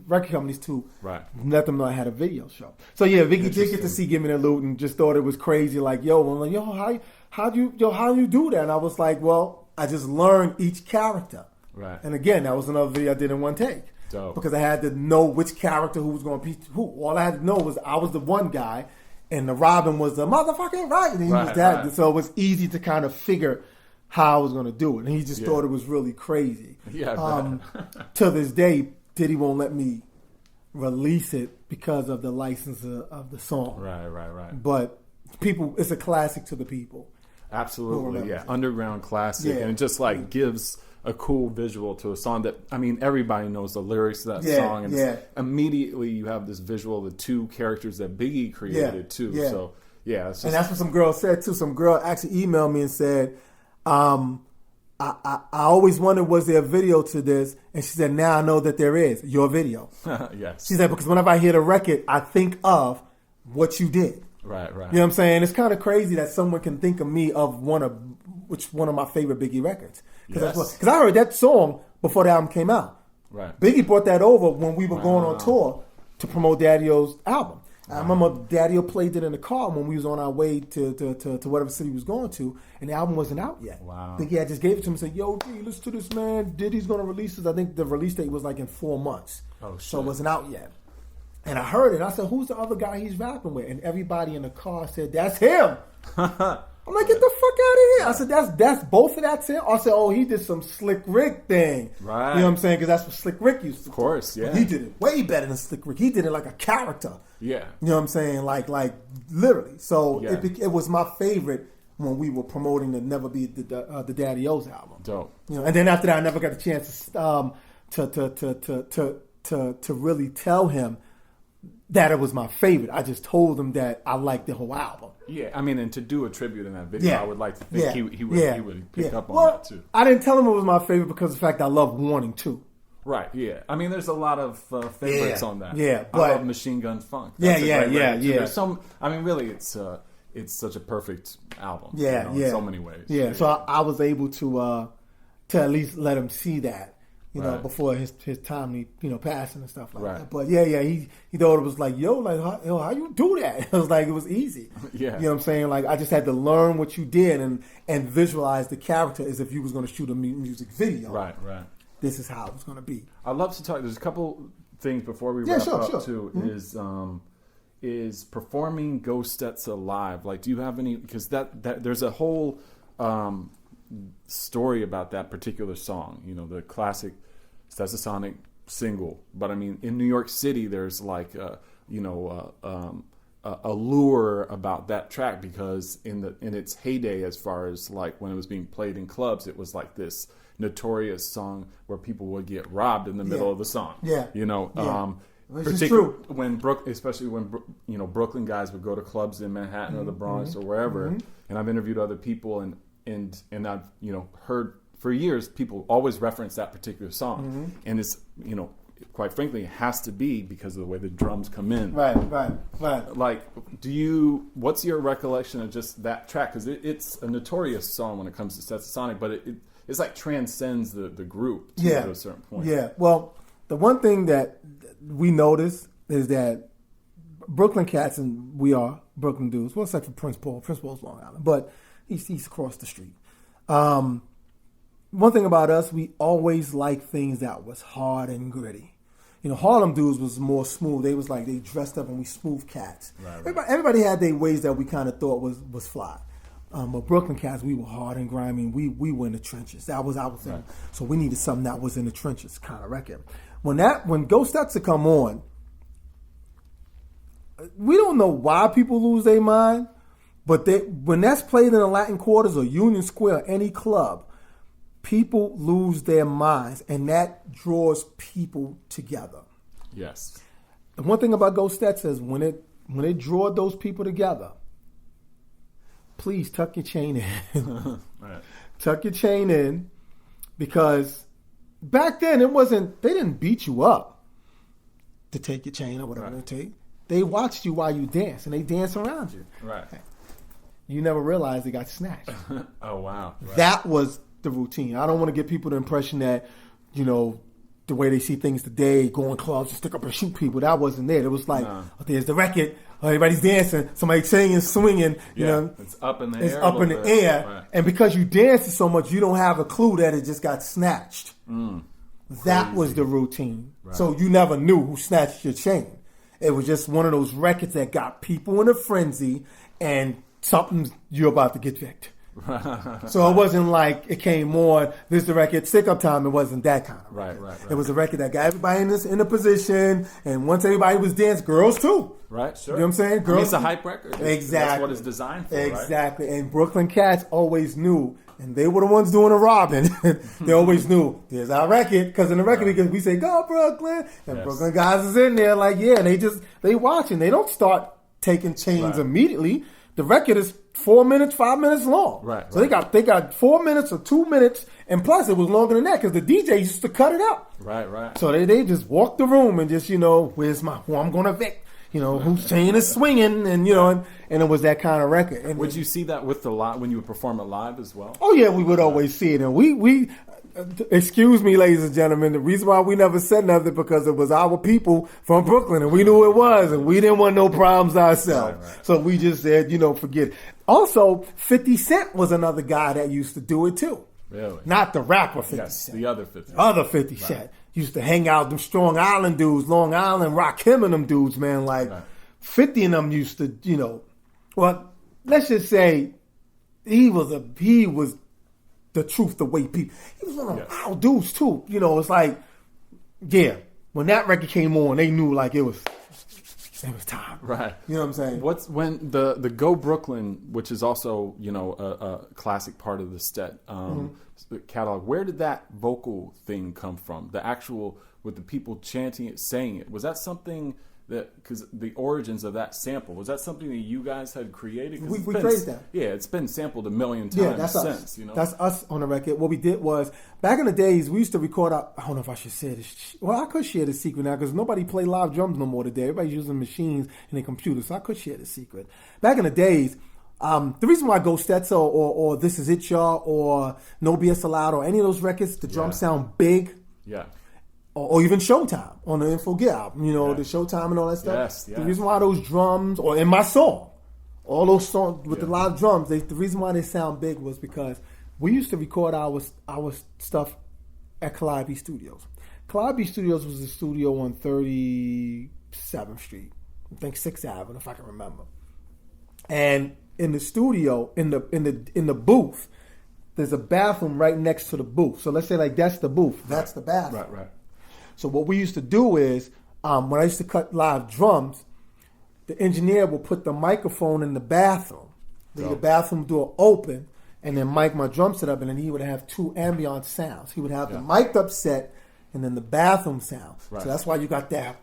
B: record companies to let them know I had a video show. So yeah, Biggie did get to see Give Me the Loot and just thought it was crazy. Like, how do you do that? And I was like, well, I just learned each character. Right. And again, that was another video I did in 1 take. Dope. Because I had to know which character who was going to be who. All I had to know was I was the one guy, and the Robin was the motherfucking right, and he was that. Right. So it was easy to kind of figure how I was going to do it, and he just thought it was really crazy. Yeah. To this day, Diddy won't let me release it because of the license of the song.
A: Right.
B: But people, it's a classic to the people.
A: Absolutely, yeah. Underground classic, and it just gives a cool visual to a song that, everybody knows the lyrics to that song, and immediately you have this visual of the 2 characters that Biggie created too. Yeah. So and
B: that's what some girl said too. Some girl actually emailed me and said, I always wondered, was there a video to this? And she said, now I know that there is, your video.
A: Yes.
B: She said, because whenever I hear the record, I think of what you did.
A: Right.
B: You know what I'm saying? It's kind of crazy that someone can think of me of one of my favorite Biggie records. Because I heard that song before the album came out.
A: Right.
B: Biggie brought that over when we were going on tour to promote Daddy-O's album. I remember Daddy-O played it in the car when we was on our way to whatever city we was going to, and the album wasn't out yet.
A: Wow.
B: Biggie had just gave it to him and said, yo, D, listen to this, man. Diddy's going to release this. I think the release date was like in 4 months.
A: Oh, shit.
B: So it wasn't out yet. And I heard it. I said, who's the other guy he's rapping with? And everybody in the car said, that's him. I'm like, get the fuck out of here. I said, that's both of that's him. I said, oh, he did some Slick Rick thing.
A: Right.
B: You know what I'm saying? Because that's what Slick Rick used to do.
A: Of course, yeah.
B: He did it way better than Slick Rick. He did it like a character.
A: Yeah.
B: You know what I'm saying? Like literally. So it was my favorite when we were promoting the Never Be the Daddy-O's album.
A: Dope.
B: You know, and then after that, I never got a chance to really tell him that it was my favorite. I just told him that I liked the whole album.
A: Yeah, I mean, and to do a tribute in that video, I would like to think he would pick up on that too.
B: I didn't tell him it was my favorite because of the fact I love Warning too.
A: Right, yeah. I mean, there's a lot of favorites on that.
B: Yeah,
A: but I love Machine Gun Funk.
B: That's
A: a great record, too.
B: Yeah.
A: There's some. I mean, really, it's such a perfect album.
B: Yeah,
A: in so many ways.
B: Yeah, so I was able to at least let him see that. You know, before his timely, passing and stuff like that. But he thought it was like, how you do that? It was like, it was easy.
A: Yeah.
B: You know what I'm saying? Like, I just had to learn what you did and visualize the character as if you was going to shoot a music video.
A: Right.
B: This is how it was going to be.
A: I'd love to talk. There's a couple things before we wrap up too. Mm-hmm. Is performing Go Stetsa live? Like, do you have any? Because that there's a whole story about that particular song. The classic Stetsasonic single. But I mean, in New York City, there's like a lure about that track because in its heyday, as far as like when it was being played in clubs, it was like this notorious song where people would get robbed in the middle of the song.
B: Yeah.
A: Which is true. Especially when Brooklyn guys would go to clubs in Manhattan or the Bronx or wherever. Mm-hmm. And I've interviewed other people and I've heard for years people always reference that particular song. Mm-hmm. And it's quite frankly, it has to be because of the way the drums come in.
B: Right.
A: Like, what's your recollection of just that track? Because it's a notorious song when it comes to Stetsasonic, but it's like transcends the group to a certain point. Yeah.
B: Well, the one thing that we noticed is that Brooklyn cats, and we are Brooklyn dudes, well, except for Prince Paul. Prince Paul's Long Island, but he's across the street. One thing about us, we always liked things that was hard and gritty. Harlem dudes was more smooth. They was like, they dressed up and we smooth cats. Right. Everybody had their ways that we kind of thought was fly. But Brooklyn cats, we were hard and grimy. We were in the trenches. That was our thing. Right. So we needed something that was in the trenches kind of record. When Go Stetsa come on, we don't know why people lose their mind, but when that's played in the Latin Quarters or Union Square or any club, people lose their minds, and that draws people together.
A: Yes.
B: The one thing about Go Stetsa is when it draws those people together, please tuck your chain in.
A: Right.
B: Tuck your chain in, because back then they didn't beat you up to take your chain or whatever they take. They watched you while you dance, and they dance around you.
A: Right.
B: You never realized it got snatched.
A: Oh, wow. Right.
B: That was the routine. I don't want to give people the impression that, the way they see things today, go in clubs and stick up and shoot people. That wasn't there. It was like, there's the record, everybody's dancing, somebody singing, swinging,
A: It's up in the air.
B: It's up in the air. Right. And because you danced so much, you don't have a clue that it just got snatched. That was the routine. Right. So you never knew who snatched your chain. It was just one of those records that got people in a frenzy and you're about to get victed. So it wasn't like it came on, this is the record, stick up time. It wasn't that kind of record. Right. It was a record that got everybody in a position, and once everybody was dancing, girls too.
A: Right, sure.
B: You know what I'm saying? Girls.
A: It's a hype record.
B: Exactly.
A: That's what it's designed for,
B: exactly. Right? And Brooklyn cats always knew, and they were the ones doing the robbing. They always knew, there's our record, because in the record, because we say, go Brooklyn, and Brooklyn guys is in there like, and they watching. They don't start taking chains immediately. The record is 4 minutes, 5 minutes long.
A: Right.
B: So they got 4 minutes or 2 minutes, and plus it was longer than that because the DJ used to cut it up.
A: Right.
B: So they just walked the room and just, who I'm gonna evict. Who's chain is swinging, and and it was that kind of record. And
A: would you see that with the live when you would perform it live as well?
B: Oh yeah, we would always see it, and we excuse me, ladies and gentlemen. The reason why we never said nothing because it was our people from Brooklyn, and we knew it was, and we didn't want no problems ourselves. Right. So we just said, forget it. Also, 50 Cent was another guy that used to do it too.
A: Really?
B: Not the rapper 50
A: yes,
B: Cent.
A: The other 50 Cent.
B: Other 50 Cent. Right. Used to hang out with them Strong Island dudes, Long Island, Rakim and them dudes, man. Like, right. 50 of them used to, well, let's just say he was the truth, the way people. He was one of them wild dudes too. It's like, when that record came on, they knew like it was time.
A: Right.
B: You know what I'm saying?
A: What's when the Go Brooklyn, which is also, a classic part of the Stet catalog, where did that vocal thing come from? The actual, with the people chanting it, saying it. Was that something because the origins of that sample, was that something that you guys had created?
B: We created that.
A: Yeah, it's been sampled a million times
B: that's
A: since.
B: Us. That's us on the record. What we did was, back in the days, we used to record I don't know if I should say this. Well, I could share the secret now because nobody play live drums no more today. Everybody's using machines and their computers, so I could share the secret. Back in the days, the reason why Go Stetsa or This Is It Y'all or No BS Allowed or any of those records, the drums sound big.
A: Yeah.
B: Or even Showtime on the Info Get album, the Showtime and all that stuff.
A: Yes.
B: The reason why those drums, or in my song, all those songs with the live drums, the reason why they sound big was because we used to record our stuff at Calliope Studios. Calliope Studios was a studio on 37th Street, I think 6th Avenue, if I can remember. And in the studio, in the booth, there's a bathroom right next to the booth. So let's say like that's the booth, that's the bathroom.
A: Right.
B: So what we used to do is, when I used to cut live drums, the engineer would put the microphone in the bathroom, leave the bathroom door open, and then mic my drum set up, and then he would have two ambient sounds. He would have the mic'd up set, and then the bathroom sound. Right. So that's why you got that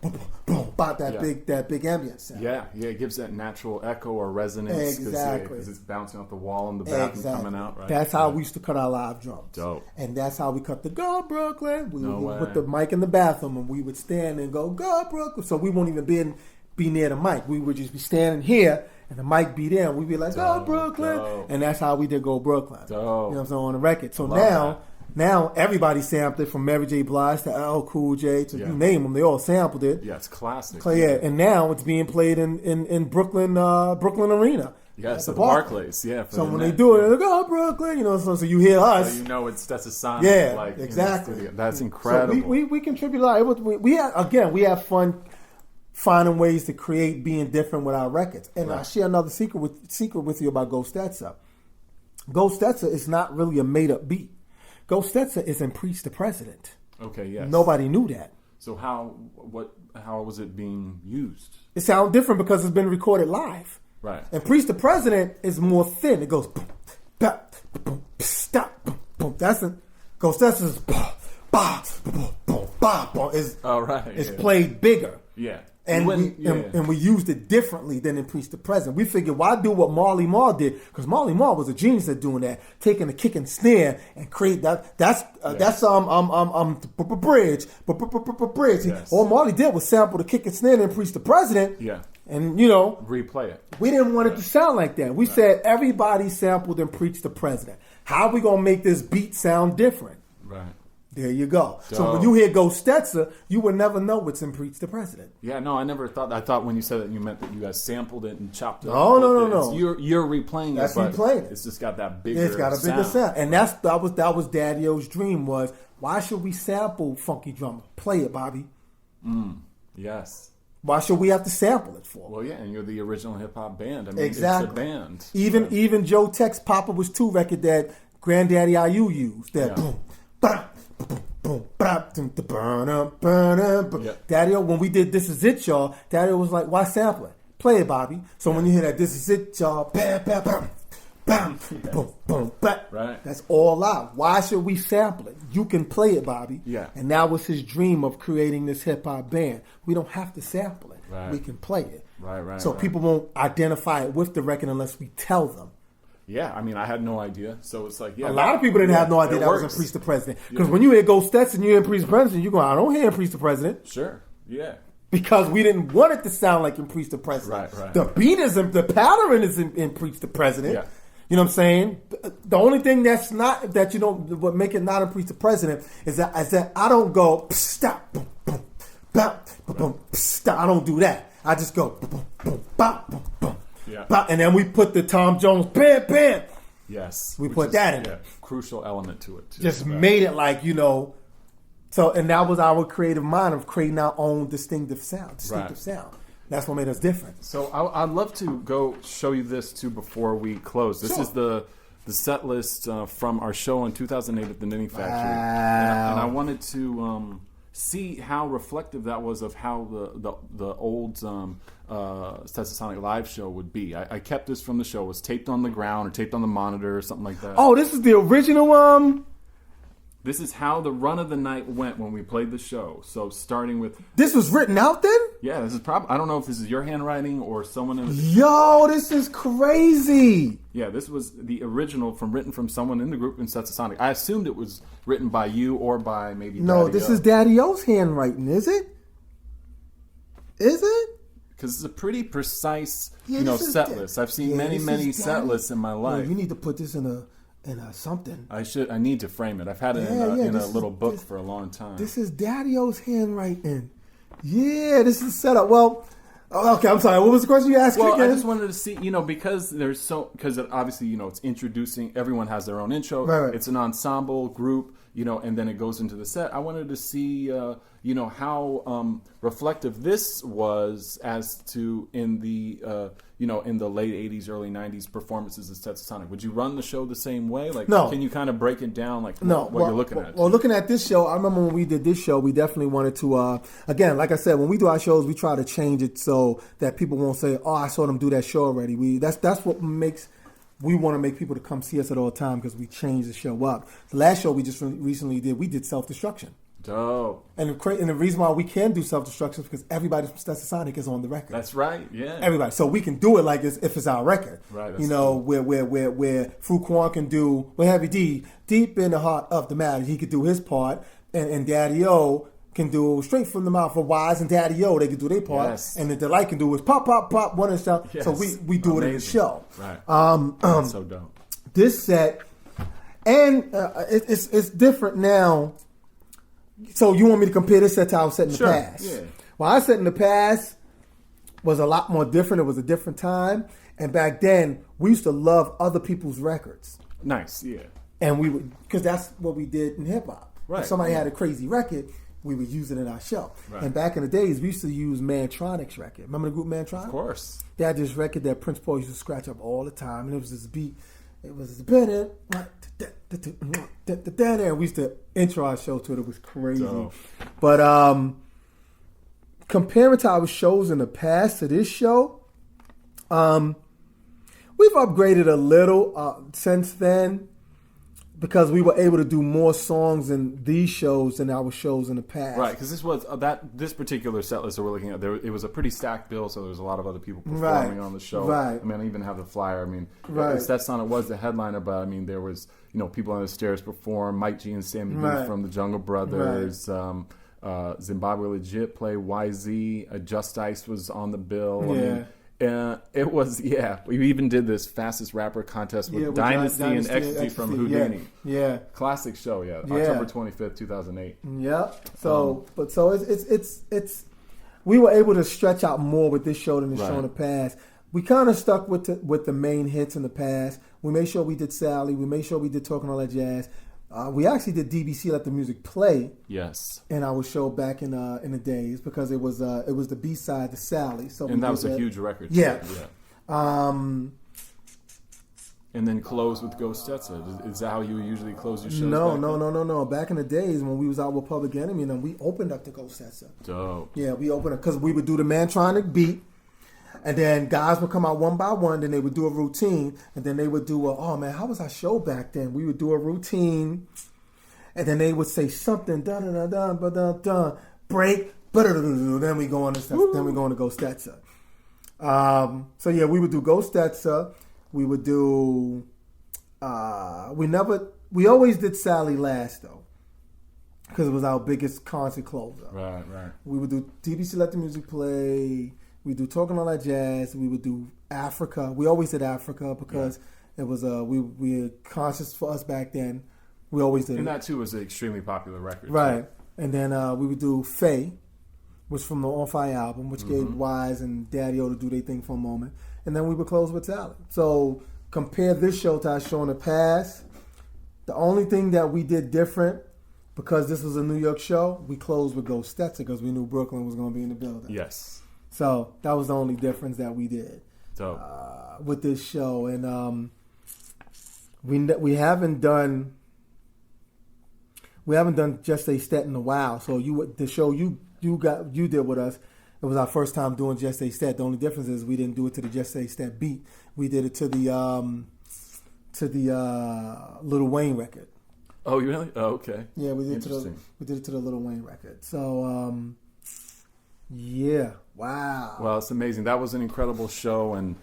B: that big ambient sound.
A: Yeah, it gives that natural echo or resonance.
B: Exactly.
A: Because it's bouncing off the wall and the bathroom coming out, right?
B: That's how we used to cut our live drums.
A: Dope.
B: And that's how we cut the Go Brooklyn. We would put the mic in the bathroom, and we would stand and go Brooklyn. So we won't even be near the mic. We would just be standing here, and the mic be there, and we'd be like, Go Brooklyn. And that's how we did Go Brooklyn.
A: Dope.
B: You know what I'm saying, on the record. So
A: that.
B: Now everybody sampled it, from Mary J. Blige to LL Cool J to you name them. They all sampled it.
A: Yeah, it's classic.
B: Yeah, and now it's being played in Brooklyn Arena.
A: Yes, at the Barclays. Yeah.
B: So when they do it, they go, Brooklyn, so you hear us.
A: So it's Stetsasonic.
B: Yeah, exactly.
A: That's incredible.
B: So we contribute a lot. We have fun finding ways to create, being different with our records. And I'll share another secret with you about Go Stetsa. Go Stetsa is not really a made up beat. Go Stetsa is in Preach the President.
A: Okay, yes.
B: Nobody knew that.
A: So how was it being used?
B: It sounds different because it's been recorded live.
A: Right.
B: And Preach the President is more thin. It goes boom, bap, boom, stop, boom, boom. That's it. Go Stetsa is ba, ba, boom, boom, ba, boom. It's played bigger.
A: Yeah.
B: And we used it differently than in Preach the President. We figured, why do what Marley Marl did? Because Marley Marl was a genius at doing that, taking a kick and snare and create that. That's bridge.
A: Yes.
B: All Marley did was sample the kick and snare and Preach the President.
A: Yeah.
B: And
A: replay it.
B: We didn't want it to sound like that. We said everybody sampled and Preach the President. How are we gonna make this beat sound different?
A: Right.
B: There you go.
A: Dope.
B: So when you hear Go Stetsa, you would never know what's in Preach the President.
A: Yeah, no, I never thought. I thought when you said that, you meant that you guys sampled it and chopped it.
B: No.
A: You're replaying
B: That's
A: it.
B: replaying it.
A: It's just got that bigger.
B: It's got a bigger sound, and that was Daddy-O's dream. Was, why should we sample Funky Drummer? Play it, Bobby.
A: Yes.
B: Why should we have to sample it for?
A: Well, yeah, and you're the original hip hop band. I mean,
B: exactly.
A: It's a band.
B: Even Joe Tex Papa Was 2 record that Granddaddy IU used. That boom, ba, boom, boom, Daddy-O, when we did This Is It, y'all, Daddy-O was like, why sample it? Play it, Bobby. So when you hear that This Is It, y'all, bam, bam, bam, bam, boom, boom, bam.
A: Right.
B: That's all loud. Why should we sample it? You can play it, Bobby.
A: Yeah.
B: And that was his dream of creating this hip hop band. We don't have to sample it. we can play it.
A: Right.
B: So people won't identify it with the record unless we tell them.
A: Yeah, I mean, I had no idea. So it's like,
B: a lot of people didn't have no idea that was Increase the President. Because when you hear Go Stetson, you hear Increase the President, you go, I don't hear Increase the President.
A: Sure, yeah.
B: Because we didn't want it to sound like Increase the President.
A: Right.
B: The beat is, the pattern is Increase the President.
A: Yeah.
B: You know what I'm saying? The only thing that's not, that you know, what make it not Increase the President is that I don't go, stop, boom, boom, bop, boom, stop. I don't do that. I just go, boom, boom, bop, boom, boom. Yeah. And then we put the Tom Jones bam, bam.
A: Yes.
B: We put that in there.
A: Crucial element to it, too.
B: Just made it like, you know. So, and that was our creative mind of creating our own distinctive sound. That's what made us different.
A: So I'd love to go show you this, too, before we close. This is the set list from our show in 2008 at the Knitting Factory.
B: Wow.
A: And I wanted to see how reflective that was of how the old Stetsasonic live show would be. I kept this from the show. It was taped on the ground or taped on the monitor or something like that.
B: Oh, this is the original
A: This is how the run of the night went when we played the show. So starting with...
B: This was written out then?
A: Yeah, this is probably... I don't know if this is your handwriting or someone in the...
B: Yo, this is crazy.
A: Yeah, this was the original written from someone in the group in Stetsasonic. I assumed it was written by you or by maybe
B: No,
A: Daddy
B: this
A: O.
B: is Daddy O's handwriting, is it? Is it?
A: Because it's a pretty precise,
B: set
A: list. I've seen many set lists in my life.
B: You need to put this in a something.
A: I need to frame it. I've had it in a little book for a long time.
B: This is Daddy O's handwriting. Yeah, this is set up. Well, okay, I'm sorry. What was the question you asked again?
A: I just wanted to see, because obviously, it's introducing, everyone has their own intro.
B: Right.
A: It's an ensemble group, and then it goes into the set. I wanted to see, how reflective this was as to in the late 80s, early 90s performances of Stetsasonic. Would you run the show the same way?
B: No.
A: Can you kind of break it down, what you're looking at?
B: Well, looking at this show, I remember when we did this show, we definitely wanted to, again, like I said, when we do our shows, we try to change it so that people won't say, oh, I saw them do that show already. That's what makes... We want to make people to come see us at all time because we change the show up. The last show we just recently did, we did self-destruction.
A: Dope.
B: And the reason why we can do self-destruction is because everybody from Stetsasonic is on the record.
A: That's right, yeah.
B: Everybody. So we can do it like if it's our record.
A: Right.
B: Where Fuquan can do, Heavy D, deep in the heart of the matter, he could do his part, and Daddy O can do straight from the mouth for Wise and Daddy O. They can do their part, and the Delight can do is pop, pop, pop, one and shout. Yes. So we do it in the show.
A: Right. That's so dope.
B: This set, and it's different now. So you want me to compare this set to how I was set in the past?
A: Yeah.
B: Well, I set in the past was a lot more different. It was a different time, and back then we used to love other people's records.
A: Nice, yeah.
B: And we would, because that's what we did in hip hop.
A: Right.
B: If somebody had a crazy record, we would use it in our show.
A: Right.
B: And back in the days, we used to use Mantronic's record. Remember the group Mantronic?
A: Of course.
B: They had this record that Prince Paul used to scratch up all the time, and it was this beat. It was and we used to intro our show to it. It was crazy.
A: So.
B: But comparing to our shows in the past to this show, we've upgraded a little since then. Because we were able to do more songs in these shows than our shows in the past.
A: Right, because this was this particular set list that we're looking at. It was a pretty stacked bill, so there was a lot of other people performing on the show.
B: Right.
A: I mean, I even have the flyer. I mean,
B: right.
A: Stetsasonic was the headliner, but I mean, there was people on the stairs perform. Mike G and Sammy B from the Jungle Brothers. Right. Zimbabwe Legit play. YZ. Just Ice was on the bill.
B: Yeah.
A: I mean, it was, we even did this fastest rapper contest with Dynasty and Ecstasy from Houdini.
B: Yeah.
A: Classic show, October 25th, 2008.
B: Yep. So, it's we were able to stretch out more with this show than the show in the past. We kind of stuck with the main hits in the past. We made sure we did Sally. We made sure we did Talking All That Jazz. We actually did DBC, Let the Music Play.
A: Yes.
B: In our show back in the days because it was the B-side to Sally. So
A: and that was a huge record.
B: Yeah.
A: And then close with Go Stetsa. Is that how you usually close your shows?
B: No. Back in the days when we was out with Public Enemy, and then we opened up to Go Stetsa.
A: Dope.
B: Yeah, we opened up because we would do the Mantronic beat. And then guys would come out one by one, then they would do a routine, and then they would do oh man, how was our show back then? We would do a routine, and then they would say something, dun dun dun dun dun dun, break, then we go on to Go Stetsa. So yeah, we would do Go Stetsa. We would do. We always did Sally last though, because it was our biggest concert closer.
A: Right.
B: We would do DBC Let the Music Play. We do Talking All That Jazz. We would do Africa. We always did Africa because it was we had concerts for us back then. We always did.
A: And that too was an extremely popular record.
B: Right. And then we would do Faye, which from the On Fire album, which gave Wise and Daddy-O to do their thing for a moment. And then we would close with Sally. So compare this show to our show in the past. The only thing that we did different, because this was a New York show, we closed with Go Stetsa because we knew Brooklyn was going to be in the building.
A: Yes.
B: So that was the only difference that we did with this show. And we haven't done Just Say Stet in a while. So the show you did with us, it was our first time doing Just Say Stet. The only difference is we didn't do it to the Just Say Stet beat. We did it to the Lil Wayne record.
A: Oh, really? Oh, okay.
B: Yeah, we did it to the Lil Wayne record. So yeah, wow.
A: Well, it's amazing. That was an incredible show, and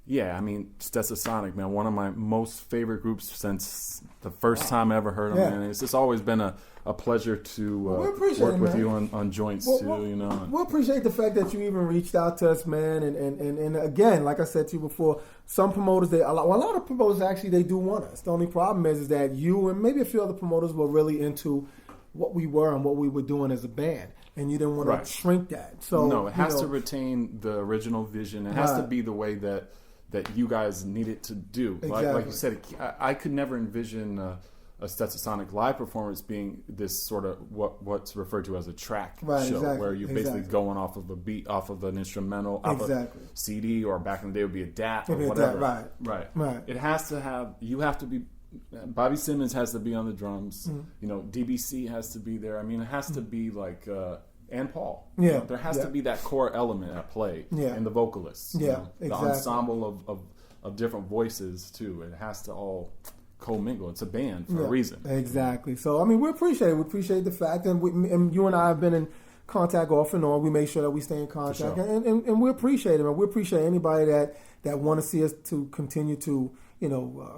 A: yeah, I mean, Stetsasonic, man, one of my most favorite groups since the first time I ever heard them. Man, it's just always been a pleasure to work with you on joints too. You know,
B: we appreciate the fact that you even reached out to us, man. And again, like I said to you before, some promoters a lot of promoters actually they do want us. The only problem is that you and maybe a few other promoters were really into what we were and what we were doing as a band, and you didn't want to shrink that. So
A: no, it has to retain the original vision. It has to be the way that you guys need it to do.
B: Exactly.
A: Like you said, I could never envision a Stetsasonic live performance being this sort of what's referred to as a track show, where you're basically going off of a beat, off of an instrumental, off of a CD, or back in the day it would be a DAT or whatever. Right. It has to have, you have to be, Bobby Simmons has to be on the drums. You know, DBC has to be there. I mean, it has to be like, and Paul.
B: Yeah.
A: You know, there has to be that core element at play. Yeah. And the vocalists.
B: Yeah,
A: you know,
B: exactly.
A: The ensemble of different voices too. It has to all commingle. It's a band for a reason.
B: Exactly. So I mean, we appreciate it. We appreciate the fact, and you and I have been in contact off and on. We make sure that we stay in contact, and we appreciate it. And we appreciate anybody that want to see us to continue to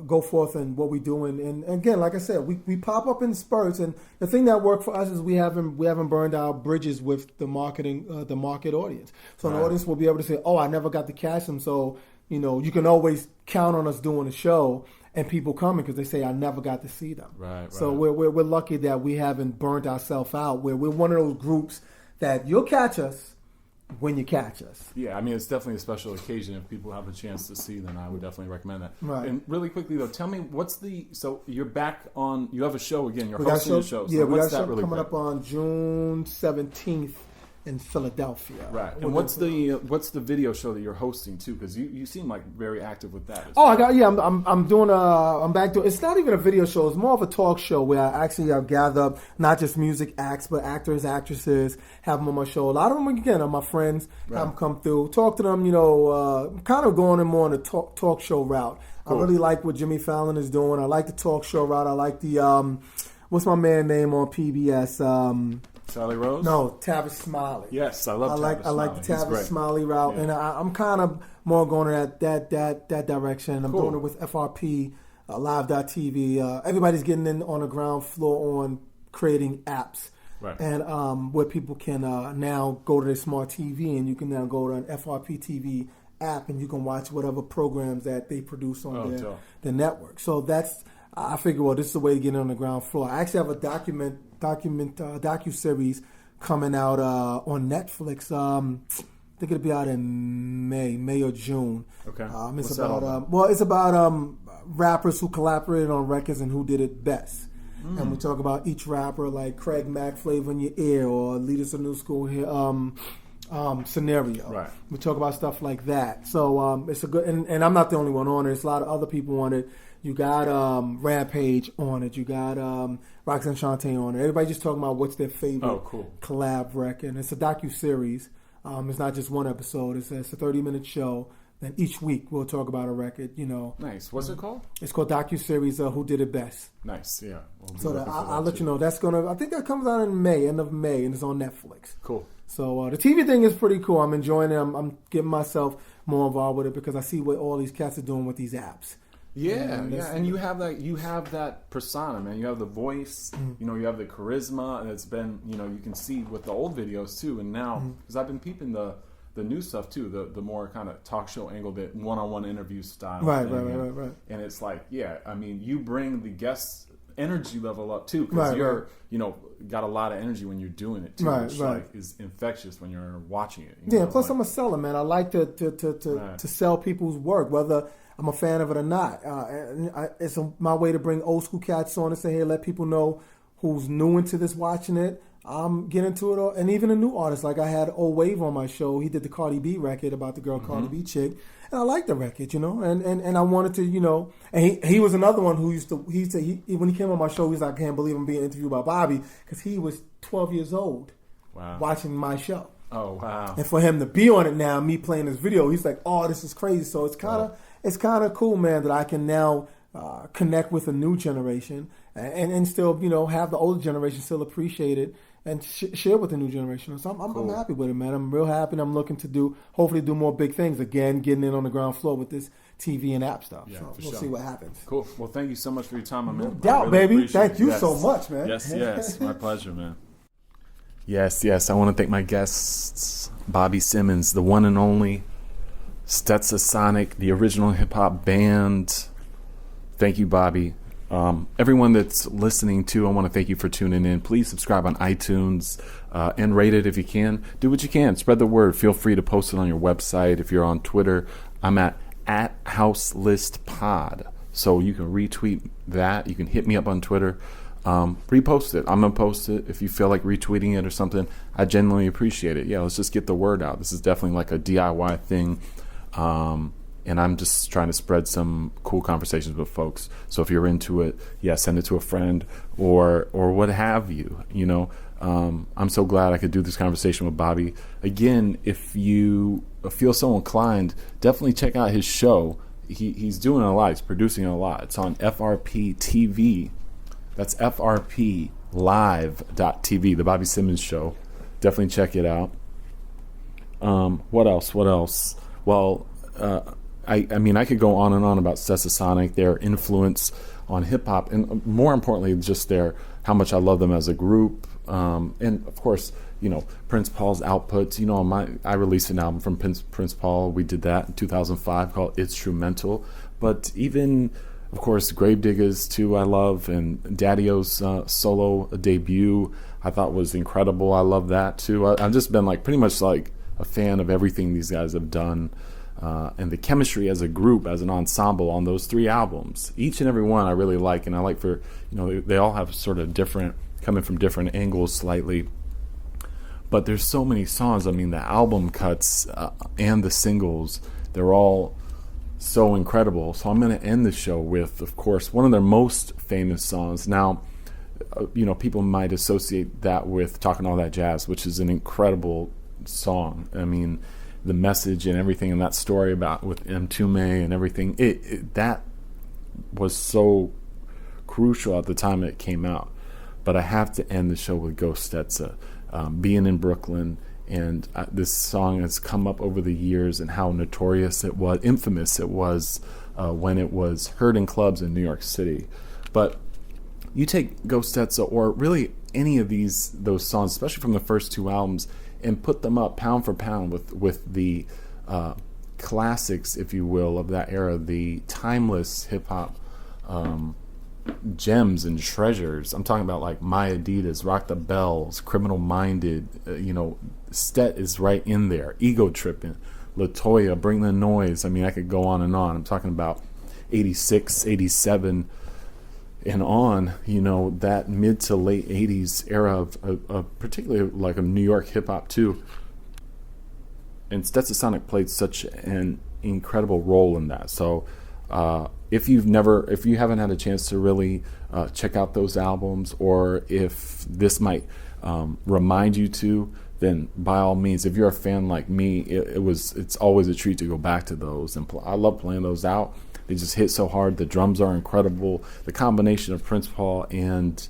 B: go forth in what we do. And again, like I said, we pop up in spurts. And the thing that worked for us is we haven't burned our bridges with the market audience. So the audience will be able to say, "Oh, I never got to catch them." So you can always count on us doing a show. And people coming because they say, I never got to see them. Right. So we're lucky that we haven't burnt ourselves out. Where we're one of those groups that you'll catch us when you catch us.
A: Yeah, I mean, it's definitely a special occasion. If people have a chance to see them, I would definitely recommend that.
B: Right.
A: And really quickly, though, tell me, so you're back on, you have a show again. You're hosting a show. So
B: yeah, we got a show coming up on June 17th. In Philadelphia.
A: Right. And what's the video show that you're hosting too? Because you seem like very active with that.
B: I'm doing I'm back to, it's not even a video show, it's more of a talk show where I actually gather up not just music acts, but actors, actresses, have them on my show. A lot of them, again, are my friends, have them come through, talk to them, kind of going in more on the talk show route. Cool. I really like what Jimmy Fallon is doing. I like the talk show route. I like the, what's my man name on PBS?
A: Charlie Rose?
B: No, Tavis Smiley.
A: Yes, I love Tavis Smiley.
B: I like the Tavis Smiley route, and I'm kind of more going in that direction. I'm doing it with FRP, Live.TV. Everybody's getting in on the ground floor on creating apps, and where people can now go to their smart TV, and you can now go to an FRP TV app, and you can watch whatever programs that they produce on their network. So I figure, well, this is the way to get on the ground floor. I actually have a docu-series coming out on Netflix. I think it'll be out in May or June.
A: Okay.
B: It's about rappers who collaborated on records and who did it best. And we talk about each rapper, like Craig Mack, Flavor in Your Ear, or Leaders of New School here. Scenario. Right. We talk about stuff like that. So it's a good, and I'm not the only one on it. There's a lot of other people on it. You got Rampage on it. You got Roxanne Shante on it. Everybody just talking about what's their favorite collab record. And it's a docu-series. It's not just one episode. It's a 30-minute show Then each week we'll talk about a record, you know.
A: Nice. What's it called?
B: It's called docuseries Who Did It Best.
A: Nice, yeah.
B: So I'll let you know. That's I think that comes out in May, end of May, and it's on Netflix.
A: Cool.
B: So the TV thing is pretty cool. I'm enjoying it. I'm getting myself more involved with it because I see what all these cats are doing with these apps.
A: Yeah, and you have that persona, man. You have the voice, you know, you have the charisma, and it's been, you know, you can see with the old videos too, and now because I've been peeping the new stuff too, the more kind of talk show angle, the one-on-one interview style,
B: right.
A: And it's like, yeah, I mean, you bring the guests' energy level up too, because you're, you know, got a lot of energy when you're doing it too, which like is infectious when you're watching it.
B: Yeah, plus I'm a seller, man. I like to sell people's work, whether I'm a fan of it or not. It's my way to bring old school cats on and say, hey, let people know who's new into this, watching it. Get into it, and even a new artist. Like I had Old Wave on my show. He did the Cardi B record about the girl Cardi B chick, and I liked the record, you know. And I wanted to, you know. And he was another one who when he came on my show, he's like, I can't believe I'm being interviewed by Bobby, because he was 12 years old, watching my show.
A: Oh wow!
B: And for him to be on it now, me playing this video, he's like, oh, this is crazy. So it's kind of cool, man, that I can now connect with a new generation and still, you know, have the older generation still appreciate it and share with the new generation. So I'm happy with it, man. I'm real happy. And I'm looking to hopefully do more big things. Again, getting in on the ground floor with this TV and app stuff.
A: Yeah,
B: so we'll see what happens.
A: Cool. Well, thank you so much for your time, my man.
B: No doubt, baby. Thank you so much, man.
A: Yes. My pleasure, man. Yes. I want to thank my guests, Bobby Simmons, the one and only Stetsasonic, the original hip-hop band. Thank you, Bobby. Everyone that's listening too, I want to thank you for tuning in. Please subscribe on iTunes and rate it if you can. Do what you can. Spread the word. Feel free to post it on your website. If you're on Twitter, I'm at TheHouseListPod. So you can retweet that. You can hit me up on Twitter. Repost it. I'm going to post it if you feel like retweeting it or something. I genuinely appreciate it. Yeah, let's just get the word out. This is definitely like a DIY thing. And I'm just trying to spread some cool conversations with folks. So if you're into it, send it to a friend or what have you. You know, I'm so glad I could do this conversation with Bobby. Again, if you feel so inclined, definitely check out his show. He's doing a lot. He's producing a lot. It's on FRP TV. That's FRPlive.tv, the Bobby Simmons Show. Definitely check it out. What else? Well, I mean, I could go on and on about Stetsasonic, their influence on hip hop, and more importantly, just how much I love them as a group. And of course, you know, Prince Paul's outputs. You know, I released an album from Prince Paul. We did that in 2005 called Instrumental. But even, of course, Gravediggers too, I love, and Daddy-O's solo debut I thought was incredible. I love that too. I've just been like pretty much like a fan of everything these guys have done. And the chemistry as a group, as an ensemble on those 3 albums, each and every one I really like, and I like for, you know, they all have sort of different, coming from different angles slightly, but there's so many songs. I mean, the album cuts and the singles, they're all so incredible. So I'm going to end the show with, of course, one of their most famous songs. Now, you know, people might associate that with Talking All That Jazz, which is an incredible song. I mean, the message and everything in that story about with M2May and everything, that was so crucial at the time it came out. But I have to end the show with Ghost Stetsa, being in Brooklyn, and this song has come up over the years and how notorious it was, infamous it was when it was heard in clubs in New York City. But you take Ghost Stetsa, or really any of those songs, especially from the first 2 albums, and put them up pound for pound with the classics, if you will, of that era, the timeless hip-hop gems and treasures. I'm talking about like My Adidas, Rock the Bells, Criminal Minded, you know, Stet is right in there, Ego Trippin', LaToya, Bring the Noise. I mean, I could go on and on. I'm talking about 86, 87, and on, you know, that mid to late 80s era of particularly like a New York hip hop too. And Stetsasonic played such an incredible role in that. So if you haven't had a chance to really check out those albums, or if this might remind you to, then by all means, if you're a fan like me, it's always a treat to go back to those. And I love playing those out. They just hit so hard. The drums are incredible. The combination of Prince Paul and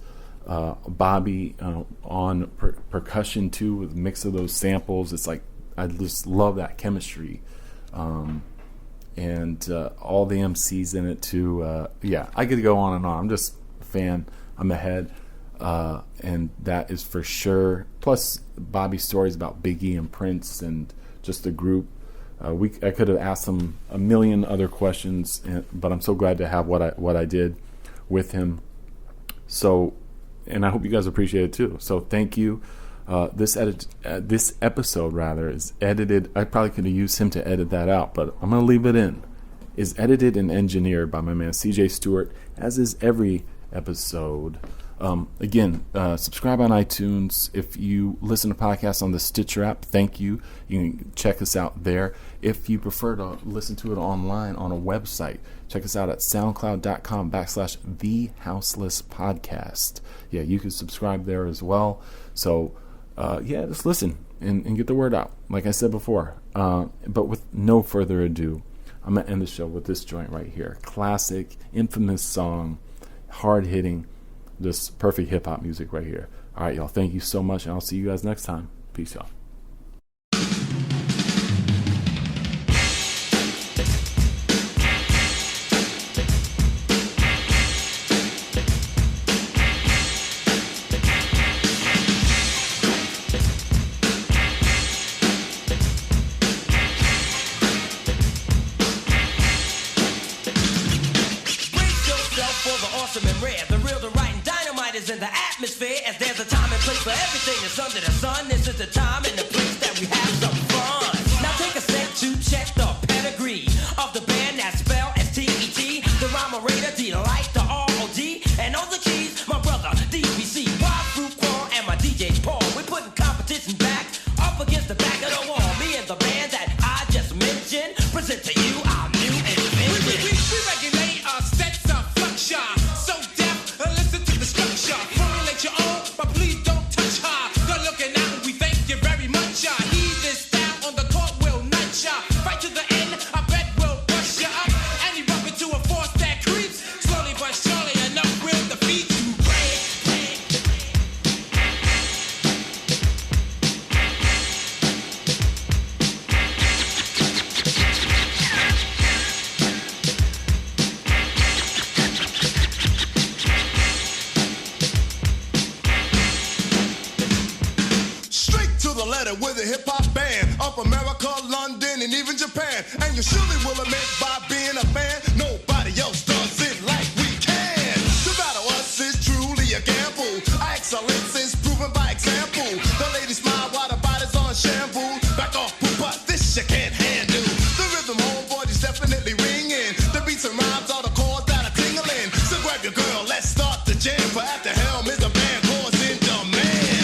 A: Bobby on percussion too, with a mix of those samples. It's like, I just love that chemistry. And all the MCs in it too. I could go on and on. I'm just a fan. I'm ahead. And that is for sure. Plus Bobby's stories about Biggie and Prince and just the group. I could have asked him a million other questions, but I'm so glad to have what I did with him. So, and I hope you guys appreciate it too. So thank you. This episode rather is edited. I probably could have used him to edit that out, but I'm gonna leave it in. Is edited and engineered by my man CJ Stewart, as is every episode. Again, subscribe on iTunes. If you listen to podcasts on the Stitcher app, thank you. You can check us out there. If you prefer to listen to it online on a website, check us out at soundcloud.com/TheHouseListPodcast. Yeah, you can subscribe there as well. So, just listen and get the word out, like I said before. But with no further ado, I'm going to end the show with this joint right here. Classic, infamous song, hard-hitting, just perfect hip-hop music right here. All right, y'all, thank you so much, and I'll see you guys next time. Peace, y'all.
C: As there's a time and place for everything that's under the sun. This is the time and the place that we have some fun. Now take a sec to check the pedigree of the band that's spelled S-T-E-T. The rhyme-a-rator, D-like the R-O-D. And on the keys, my brother, DBC. Wild Fruit Qual and my DJ Paul. We're putting competition back up against the back of the wall. Me and the band that I just mentioned present to you our new invention.
D: We regulate our Stetsasonic. So deaf, listen to the structure. Formulate your own, but please don't touch her. Good looking out, and we thank you very much. Heed this style on the court, will nut ya. Fight to the end, I bet we'll bust ya up. And you bump into a force that creeps. Slowly but surely, enough will defeat you.
E: With a hip-hop band of America, London, and even Japan. And you surely will admit by being a fan, nobody else does it like we can. To battle us is truly a gamble. Our excellence is proven by example. The ladies smile while the body's on shampoo. Back off, but this you can't handle. The rhythm, homeboy, is definitely ringing. The beats and rhymes are the chords that are tingling. So grab your girl, let's start the jam. For at the helm is a band chords in demand.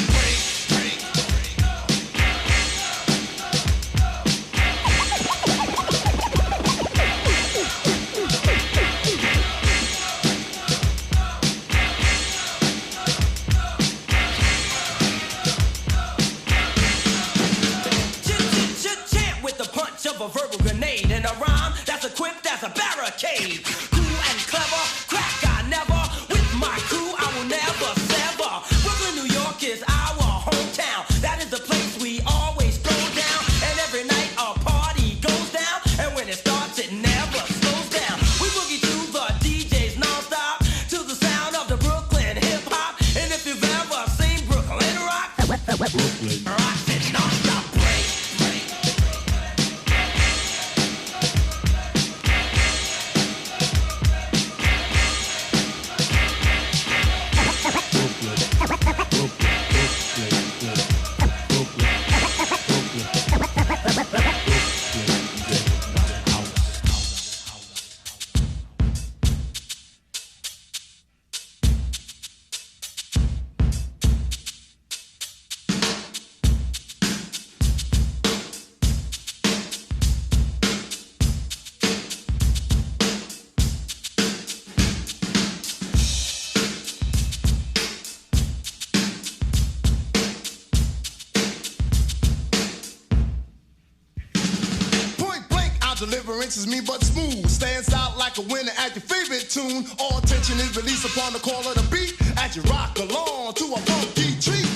E: deliverance is mean but smooth. Stands out like a winner at your favorite tune. All tension is released upon the call of the beat as you rock along to a funky treat.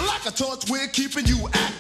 E: Like a torch, we're keeping you active.